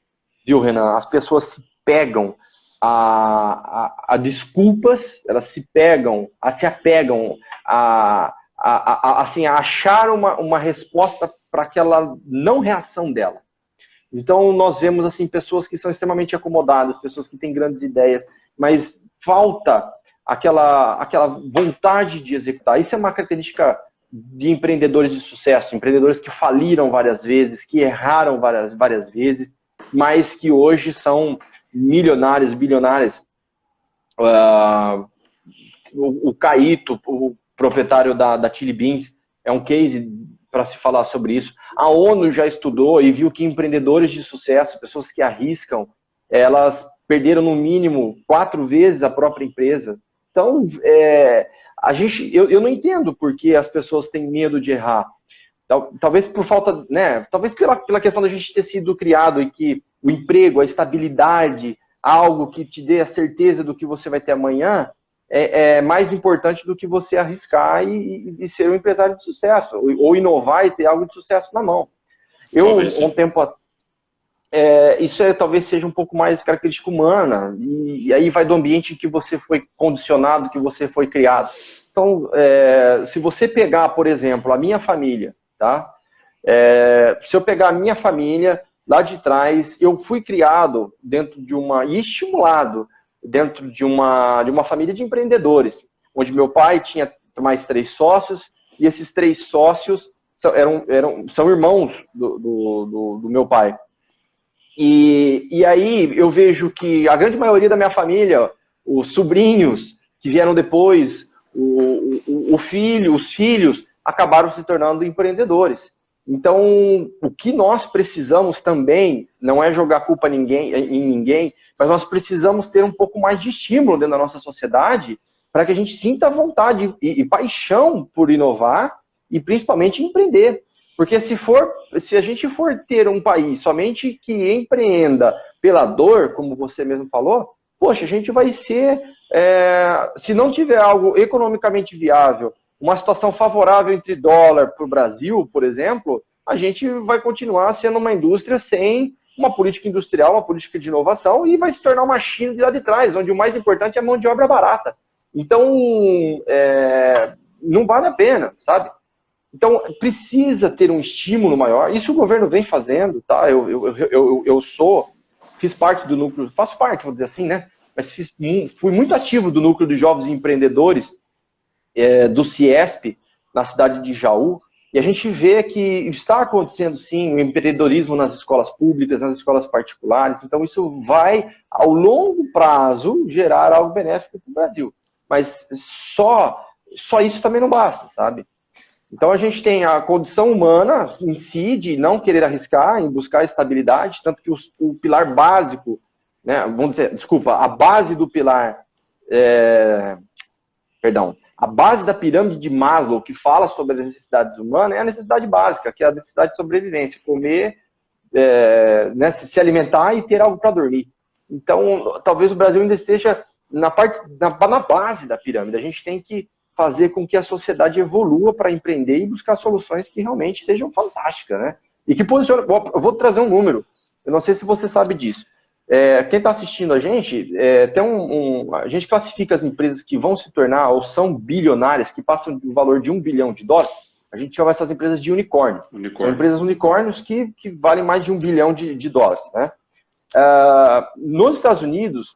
viu, Renan? As pessoas se pegam a desculpas, elas se apegam assim, a achar uma resposta para aquela não reação dela. Então, nós vemos assim, pessoas que são extremamente acomodadas, pessoas que têm grandes ideias, mas falta aquela vontade de executar. Isso é uma característica de empreendedores de sucesso, empreendedores que faliram várias vezes, que erraram várias vezes, mas que hoje são milionários, bilionários. O Caíto, o proprietário da Chili Beans, é um case para se falar sobre isso. A ONU já estudou e viu que empreendedores de sucesso, pessoas que arriscam, elas perderam no mínimo 4 vezes a própria empresa. Então, eu não entendo por que as pessoas têm medo de errar. Talvez por falta, né? Talvez pela questão da gente ter sido criado e que o emprego, a estabilidade, algo que te dê a certeza do que você vai ter amanhã, é mais importante do que você arriscar e ser um empresário de sucesso, ou inovar e ter algo de sucesso na mão. Isso talvez seja um pouco mais característica humana, e aí vai do ambiente em que você foi condicionado, que você foi criado. Então, se você pegar, por exemplo, a minha família, tá? Se eu pegar a minha família, lá de trás, eu fui criado dentro e estimulado dentro de uma família de empreendedores, onde meu pai tinha mais 3 sócios, e esses 3 sócios são irmãos do meu pai. E aí eu vejo que a grande maioria da minha família, os sobrinhos que vieram depois, os filhos, acabaram se tornando empreendedores. Então, o que nós precisamos também não é jogar culpa em ninguém, mas nós precisamos ter um pouco mais de estímulo dentro da nossa sociedade para que a gente sinta vontade e paixão por inovar e principalmente empreender. Porque se a gente for ter um país somente que empreenda pela dor, como você mesmo falou, poxa, a gente vai ser, se não tiver algo economicamente viável, uma situação favorável entre dólar para o Brasil, por exemplo, a gente vai continuar sendo uma indústria sem uma política industrial, uma política de inovação, e vai se tornar uma China de lá de trás, onde o mais importante é a mão de obra barata. Então, não vale a pena, sabe? Então, precisa ter um estímulo maior. Isso o governo vem fazendo, tá? Fiz parte do núcleo, faço parte, vou dizer assim, né? Mas fui muito ativo do núcleo de jovens empreendedores do Ciesp, na cidade de Jaú, e a gente vê que está acontecendo, sim, o empreendedorismo nas escolas públicas, nas escolas particulares. Então, isso vai, ao longo prazo, gerar algo benéfico para o Brasil. Mas só isso também não basta, sabe? Então, a gente tem a condição humana em si de não querer arriscar, em buscar estabilidade, tanto que o pilar básico, né, vamos dizer, desculpa, a base do pilar, a base da pirâmide de Maslow, que fala sobre as necessidades humanas, é a necessidade básica, que é a necessidade de sobrevivência, comer, né, se alimentar e ter algo para dormir. Então, talvez o Brasil ainda esteja na base da pirâmide. A gente tem que fazer com que a sociedade evolua para empreender e buscar soluções que realmente sejam fantásticas, né? E que posicionam. Eu vou trazer um número, eu não sei se você sabe disso. Quem está assistindo a gente, a gente classifica as empresas que vão se tornar ou são bilionárias, que passam do valor de $1 bilhão, a gente chama essas empresas de unicórnio. São empresas unicórnios que valem mais de $1 bilhão, né? Nos Estados Unidos,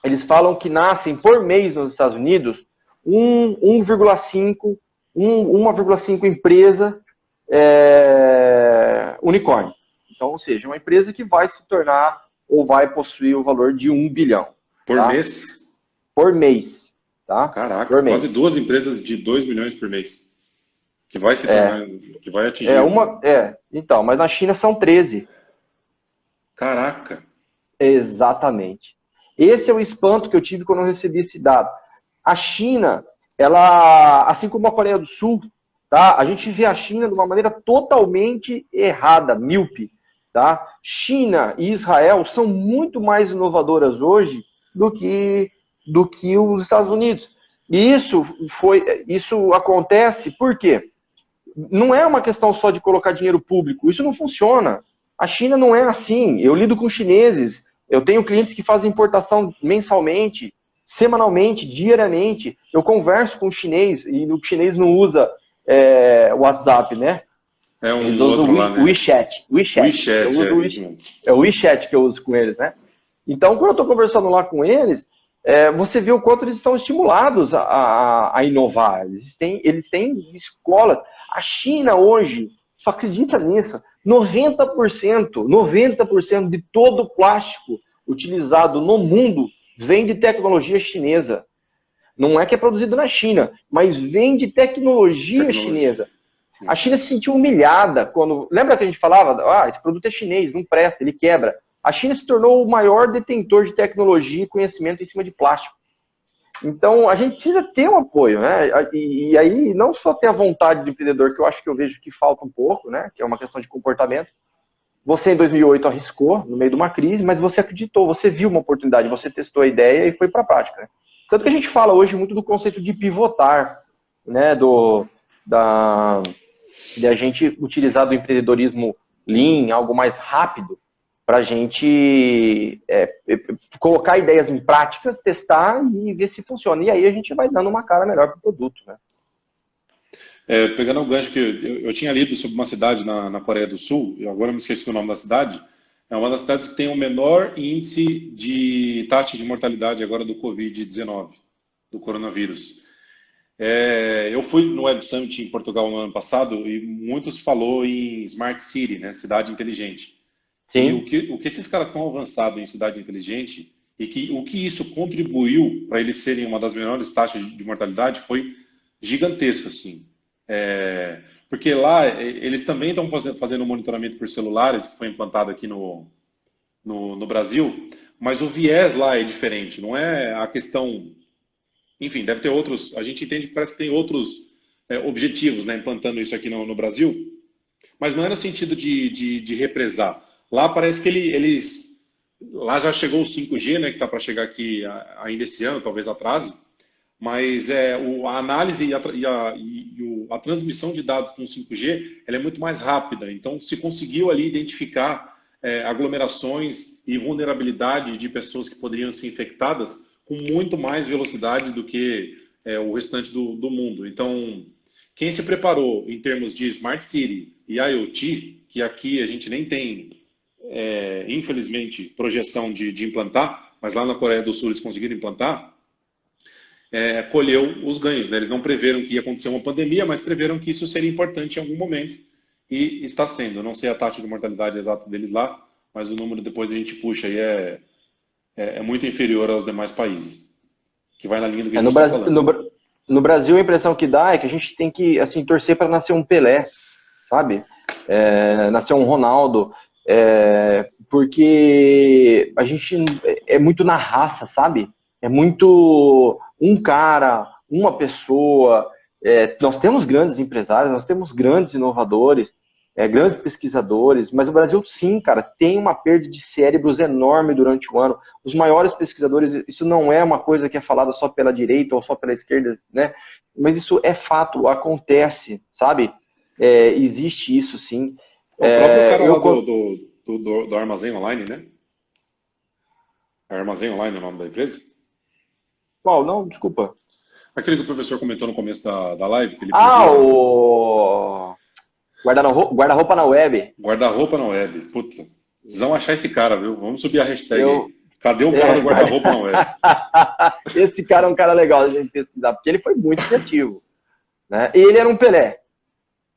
eles falam que nascem por mês nos Estados Unidos 1,5 empresa unicórnio. Então, ou seja, uma empresa que vai se tornar ou vai possuir o valor de $1 bilhão. Por tá? mês? Por mês. Tá? Caraca, por mês. quase 2 empresas de 2 milhões por mês. Que vai se tornar, que vai atingir. Então, mas na China são 13. Caraca. Exatamente. Esse é o espanto que eu tive quando eu recebi esse dado. A China, ela, assim como a Coreia do Sul, tá? A gente vê a China de uma maneira totalmente errada, míope. Tá? China e Israel são muito mais inovadoras hoje do que os Estados Unidos. E isso acontece por quê? Não é uma questão só de colocar dinheiro público, isso não funciona. A China não é assim. Eu lido com chineses, eu tenho clientes que fazem importação mensalmente, semanalmente, diariamente. Eu converso com o chinês, e o chinês não usa WhatsApp, né? Eles usam lá, né? WeChat. É o WeChat que eu uso com eles, né? Então, quando eu estou conversando lá com eles, você vê o quanto eles estão estimulados a inovar. Eles têm escolas. A China hoje, só acredita nisso, 90% de todo o plástico utilizado no mundo vem de tecnologia chinesa. Não é que é produzido na China, mas vem de tecnologia chinesa. A China se sentiu humilhada quando... Lembra que a gente falava, esse produto é chinês, não presta, ele quebra. A China se tornou o maior detentor de tecnologia e conhecimento em cima de plástico. Então, a gente precisa ter um apoio, né? E aí, não só ter a vontade do empreendedor, que eu vejo que falta um pouco, né? Que é uma questão de comportamento. Você, em 2008, arriscou no meio de uma crise, mas você acreditou, você viu uma oportunidade, você testou a ideia e foi para a prática, né? Tanto que a gente fala hoje muito do conceito de pivotar, né? De a gente utilizar do empreendedorismo lean, algo mais rápido, para a gente colocar ideias em práticas, testar e ver se funciona. E aí a gente vai dando uma cara melhor para o produto, né? Pegando o gancho que eu tinha lido sobre uma cidade na Coreia do Sul, e agora eu me esqueci o nome da cidade, é uma das cidades que tem o menor índice de taxa de mortalidade agora do Covid-19, do coronavírus. Eu fui no Web Summit em Portugal no ano passado e muitos falou em Smart City, né, cidade inteligente. Sim. E o que esses caras estão avançados em cidade inteligente e o que isso contribuiu para eles serem uma das menores taxas de mortalidade foi gigantesco, assim. Porque lá eles também estão fazendo um monitoramento por celulares, que foi implantado aqui no Brasil, mas o viés lá é diferente, não é a questão... Enfim, deve ter outros... A gente entende que parece que tem outros objetivos, né, implantando isso aqui no Brasil, mas não é no sentido de represar. Lá parece que lá já chegou o 5G, né, que está para chegar aqui ainda esse ano, talvez atrase, mas a análise a transmissão de dados com 5G ela é muito mais rápida. Então, se conseguiu ali identificar aglomerações e vulnerabilidade de pessoas que poderiam ser infectadas com muito mais velocidade do que o restante do mundo. Então, quem se preparou em termos de Smart City e IoT, que aqui a gente nem tem, infelizmente, projeção de implantar, mas lá na Coreia do Sul eles conseguiram implantar, colheu os ganhos. Né? Eles não preveram que ia acontecer uma pandemia, mas preveram que isso seria importante em algum momento. E está sendo. Eu não sei a taxa de mortalidade exata deles lá, mas o número depois a gente puxa e é muito inferior aos demais países. Que vai na linha do que a gente está falando. No Brasil, a impressão que dá é que a gente tem que assim, torcer para nascer um Pelé, sabe? Nascer um Ronaldo, porque a gente é muito na raça, sabe? É muito um cara, uma pessoa. Nós temos grandes empresários, nós temos grandes inovadores, grandes pesquisadores, mas o Brasil, sim, cara, tem uma perda de cérebros enorme durante o ano. Os maiores pesquisadores, isso não é uma coisa que é falada só pela direita ou só pela esquerda, né? Mas isso é fato, acontece, sabe? Existe isso, sim. O próprio cara lá do Armazém Online, né? Armazém Online é o nome da empresa? Qual? Não, desculpa. Aquele que o professor comentou no começo da live. Que ele o guarda-roupa na web. Guarda-roupa na web. Puta, vamos achar esse cara, viu? Vamos subir a hashtag aí. Cadê o cara do guarda-roupa na web? Esse cara é um cara legal de a gente pesquisar, porque ele foi muito criativo. Né? E ele era um Pelé.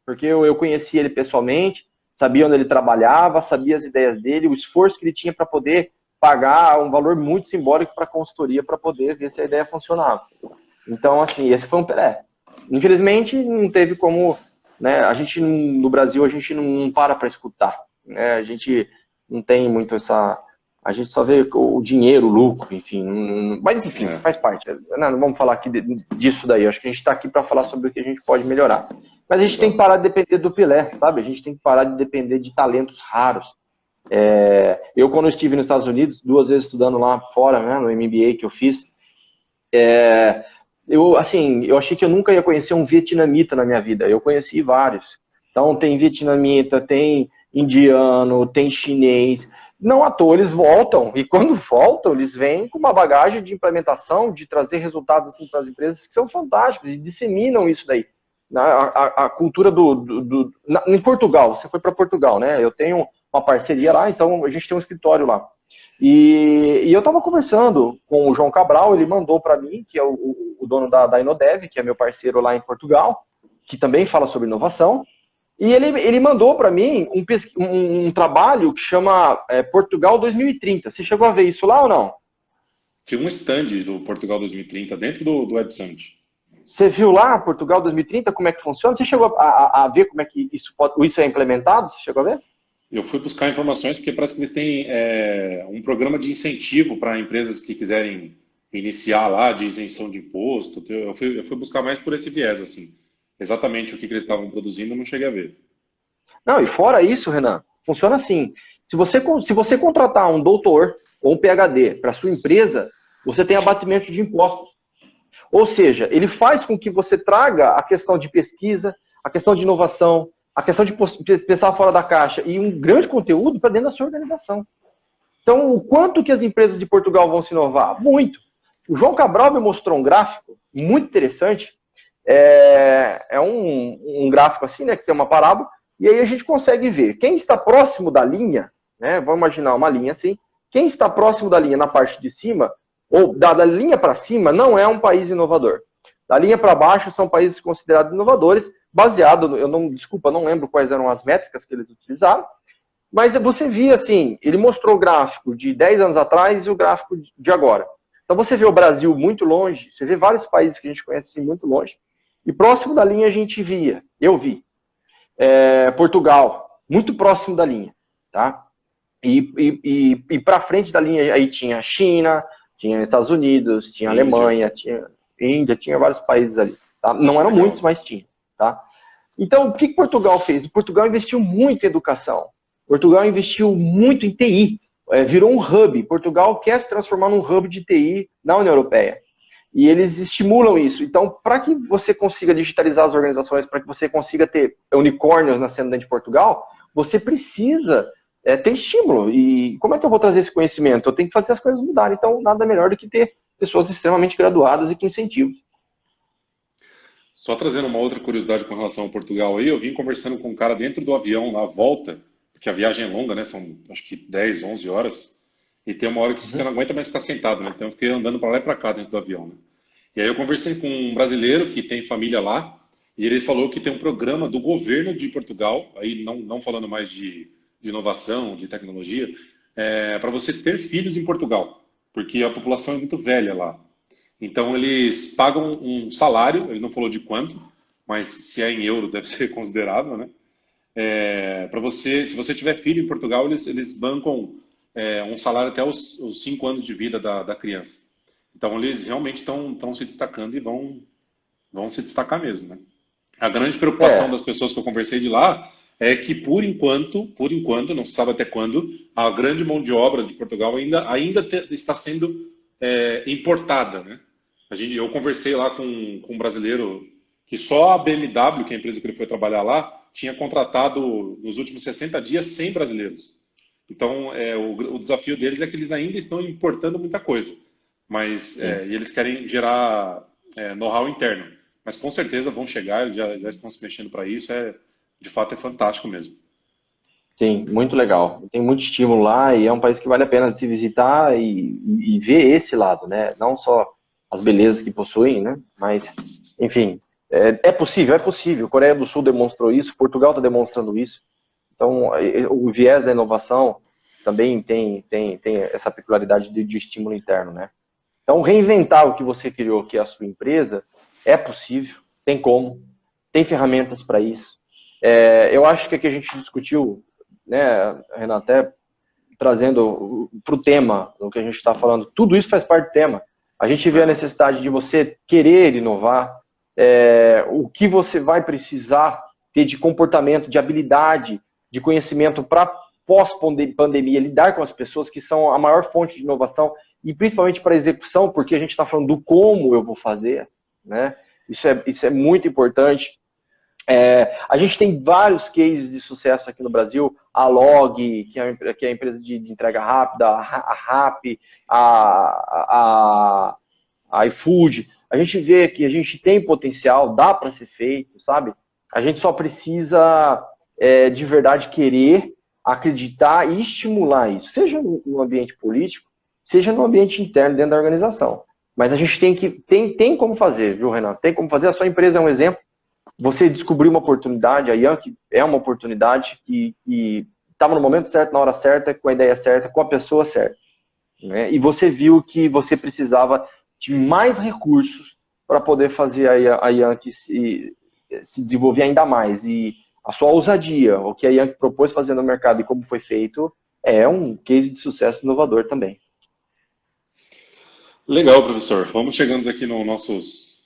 Porque eu conheci ele pessoalmente, sabia onde ele trabalhava, sabia as ideias dele, o esforço que ele tinha para poder pagar um valor muito simbólico para a consultoria para poder ver se a ideia funcionava. Então, assim, esse foi um Pelé. Infelizmente, não teve como... Né, a gente, no Brasil, a gente não para escutar. Né, a gente não tem muito essa... A gente só vê o dinheiro, o lucro, enfim. Mas, enfim, faz parte. Não vamos falar aqui disso daí. Acho que a gente está aqui para falar sobre o que a gente pode melhorar. Mas a gente tem que parar de depender do Pelé, sabe? A gente tem que parar de depender de talentos raros. Eu, quando estive nos Estados Unidos, 2 vezes estudando lá fora, né, no MBA que eu fiz, eu achei que eu nunca ia conhecer um vietnamita na minha vida. Eu conheci vários. Então, tem vietnamita, tem indiano, tem chinês. Não à toa, eles voltam. E quando voltam, eles vêm com uma bagagem de implementação, de trazer resultados assim, para as empresas que são fantásticos e disseminam isso daí. A cultura em Portugal, você foi para Portugal, né? Eu tenho uma parceria lá, então a gente tem um escritório lá. E eu estava conversando com o João Cabral, ele mandou para mim, que é o dono da Inodev, que é meu parceiro lá em Portugal, que também fala sobre inovação, e ele mandou para mim um trabalho que chama Portugal 2030. Você chegou a ver isso lá ou não? Tinha um stand do Portugal 2030 dentro do Web Summit. Você viu lá, Portugal 2030, como é que funciona? Você chegou a ver como é que isso é implementado? Você chegou a ver? Eu fui buscar informações porque parece que eles têm um programa de incentivo para empresas que quiserem iniciar lá, de isenção de imposto. Eu fui buscar mais por esse viés, assim. Exatamente o que eles estavam produzindo, eu não cheguei a ver. Não, e fora isso, Renan, funciona assim. Se você contratar um doutor ou um PhD para sua empresa, você tem abatimento de impostos. Ou seja, ele faz com que você traga a questão de pesquisa, a questão de inovação, a questão de pensar fora da caixa e um grande conteúdo para dentro da sua organização. Então, o quanto que as empresas de Portugal vão se inovar? Muito. O João Cabral me mostrou um gráfico muito interessante. É um gráfico assim, né, que tem uma parábola, e aí a gente consegue ver quem está próximo da linha, né, vamos imaginar uma linha assim, quem está próximo da linha na parte de cima, ou da linha para cima, não é um país inovador. Da linha para baixo são países considerados inovadores, baseado, não lembro quais eram as métricas que eles utilizaram, mas você via assim, ele mostrou o gráfico de 10 anos atrás e o gráfico de agora. Então você vê o Brasil muito longe, você vê vários países que a gente conhece assim, muito longe, e próximo da linha eu vi, Portugal, muito próximo da linha, tá? E para frente da linha aí tinha China, tinha Estados Unidos, tinha Alemanha, tinha Índia, tinha vários países ali, tá? Não eram muitos, mas tinha, tá? Então, o que Portugal fez? Portugal investiu muito em educação, Portugal investiu muito em TI, virou um hub. Portugal quer se transformar num hub de TI na União Europeia. e eles estimulam isso. Então, para que você consiga digitalizar as organizações, para que você consiga ter unicórnios nascendo dentro de Portugal, você precisa ter estímulo. E como é que eu vou trazer esse conhecimento? Eu tenho que fazer as coisas mudarem. Então, nada melhor do que ter pessoas extremamente graduadas e com incentivos. Só trazendo uma outra curiosidade com relação a Portugal aí, eu vim conversando com um cara dentro do avião na volta, porque a viagem é longa, né? São acho que 10, 11 horas, e tem uma hora que você não aguenta mais ficar sentado, né? Então eu fiquei andando para lá e para cá dentro do avião, né? E aí eu conversei com um brasileiro que tem família lá, e ele falou que tem um programa do governo de Portugal, aí não falando mais de inovação, de tecnologia, para você ter filhos em Portugal, porque a população é muito velha lá. Então eles pagam um salário, ele não falou de quanto, mas se é em euro deve ser considerável, né? Para você, se você tiver filho em Portugal, eles bancam um salário até os 5 anos de vida da criança. Então eles realmente estão se destacando e vão se destacar mesmo, né? A grande preocupação das pessoas que eu conversei de lá é que por enquanto, não se sabe até quando, a grande mão de obra de Portugal ainda está sendo importada, né? Eu conversei lá com um brasileiro que só a BMW, que é a empresa que ele foi trabalhar lá, tinha contratado nos últimos 60 dias 100 brasileiros. Então, o desafio deles é que eles ainda estão importando muita coisa, mas e eles querem gerar know-how interno. Mas com certeza vão chegar, já estão se mexendo para isso, de fato é fantástico mesmo. Sim, muito legal. Tem muito estímulo lá e é um país que vale a pena se visitar e ver esse lado, né? Não só as belezas que possuem, né? Mas, enfim, é possível, é possível. Coreia do Sul demonstrou isso, Portugal está demonstrando isso. Então, o viés da inovação também tem essa peculiaridade de estímulo interno, né? Então, reinventar o que você criou, que é a sua empresa, é possível, tem como, tem ferramentas para isso. Eu acho que aqui a gente discutiu, né, Renato, até trazendo para o tema, o que a gente está falando, tudo isso faz parte do tema. A gente vê a necessidade de você querer inovar, o que você vai precisar ter de comportamento, de habilidade, de conhecimento para pós-pandemia, lidar com as pessoas que são a maior fonte de inovação e principalmente para execução, porque a gente está falando do como eu vou fazer, né? Isso é muito importante. A gente tem vários cases de sucesso aqui no Brasil, a Log, que é a empresa de entrega rápida, a Rappi, a iFood. A gente vê que a gente tem potencial, dá para ser feito, sabe? A gente só precisa de verdade querer, acreditar e estimular isso, seja no ambiente político, seja no ambiente interno dentro da organização. Mas a gente tem como fazer, viu, Renato? Tem como fazer, a sua empresa é um exemplo. Você descobriu uma oportunidade, a Yankee é uma oportunidade que estava no momento certo, na hora certa, com a ideia certa, com a pessoa certa. Né? E você viu que você precisava de mais recursos para poder fazer a Yankee se desenvolver ainda mais. E a sua ousadia, o que a Yankee propôs fazer no mercado e como foi feito, é um case de sucesso inovador também. Legal, professor. Vamos chegando aqui nos nossos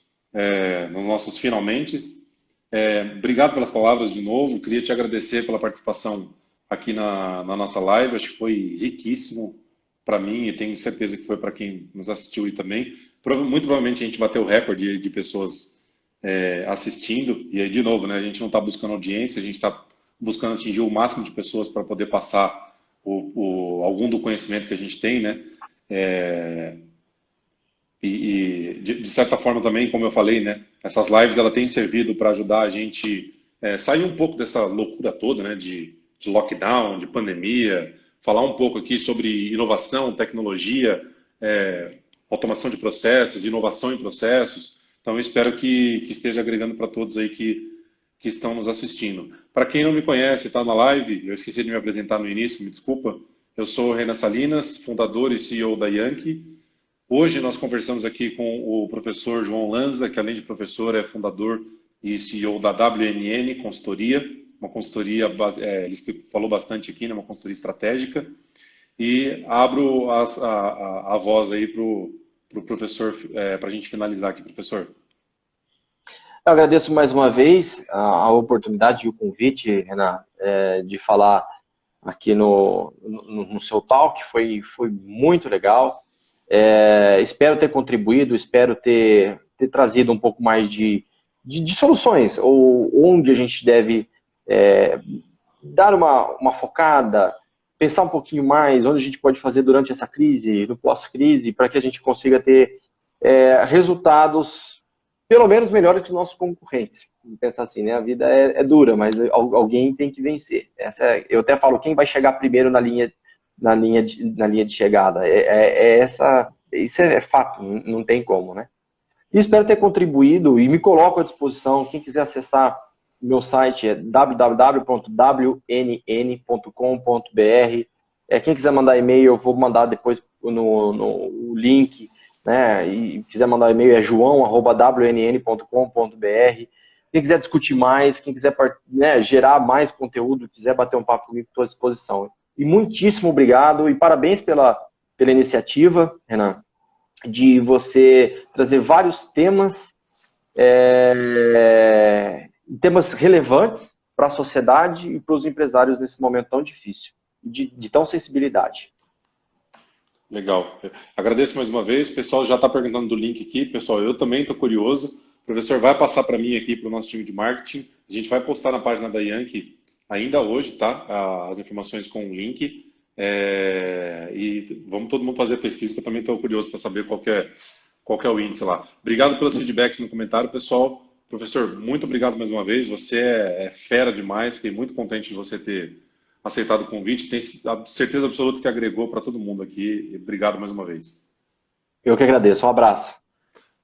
finalmente. Obrigado pelas palavras de novo. Queria te agradecer pela participação aqui na nossa live. Acho que foi riquíssimo para mim e tenho certeza que foi para quem nos assistiu aí também. Muito provavelmente a gente bateu o recorde de pessoas assistindo. E aí, de novo, né, a gente não está buscando audiência, a gente está buscando atingir o máximo de pessoas para poder passar algum do conhecimento que a gente tem, né? De certa forma também, como eu falei, né, essas lives ela tem servido para ajudar a gente sair um pouco dessa loucura toda, né, de lockdown, de pandemia, falar um pouco aqui sobre inovação, tecnologia, automação de processos, inovação em processos. Então eu espero que esteja agregando para todos aí que estão nos assistindo. Para quem não me conhece, está na live, eu esqueci de me apresentar no início, me desculpa. Eu sou o Renan Salinas, fundador e CEO da Yankee. Hoje nós conversamos aqui com o professor João Lanza, que além de professor é fundador e CEO da WNN Consultoria, uma consultoria, ele falou bastante aqui, né, uma consultoria estratégica, e abro a voz aí para o professor, para a gente finalizar aqui, professor. Eu agradeço mais uma vez a oportunidade e o convite, Renan, de falar aqui no seu talk, foi muito legal. Espero ter contribuído, espero ter trazido um pouco mais de soluções, ou onde a gente deve dar uma focada, pensar um pouquinho mais, onde a gente pode fazer durante essa crise, no pós-crise, para que a gente consiga ter resultados pelo menos melhores que os nossos concorrentes. Pensar assim, né? A vida é dura, mas alguém tem que vencer. Eu até falo, quem vai chegar primeiro na linha de chegada? Isso é fato, não tem como, né? E espero ter contribuído e me coloco à disposição. Quem quiser acessar meu site é www.wnn.com.br. Quem quiser mandar e-mail, eu vou mandar depois no link, né? E quiser mandar e-mail é joão@wnn.com.br. Quem quiser discutir mais, quem quiser gerar mais conteúdo, quiser bater um papo comigo, estou à disposição. E muitíssimo obrigado e parabéns pela iniciativa, Renan, de você trazer vários temas, temas relevantes para a sociedade e para os empresários nesse momento tão difícil, de tão sensibilidade. Legal. Agradeço mais uma vez. O pessoal já está perguntando do link aqui. Pessoal, eu também estou curioso. O professor vai passar para mim aqui, para o nosso time de marketing. A gente vai postar na página da Yankee ainda hoje, tá? As informações com o link. E vamos todo mundo fazer a pesquisa, que eu também estou curioso para saber qual que é o índice lá. Obrigado pelos feedbacks no comentário, pessoal. Professor, muito obrigado mais uma vez. Você é fera demais. Fiquei muito contente de você ter aceitado o convite. Tenho certeza absoluta que agregou para todo mundo aqui. Obrigado mais uma vez. Eu que agradeço. Um abraço.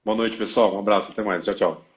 Boa noite, pessoal. Um abraço. Até mais. Tchau, tchau.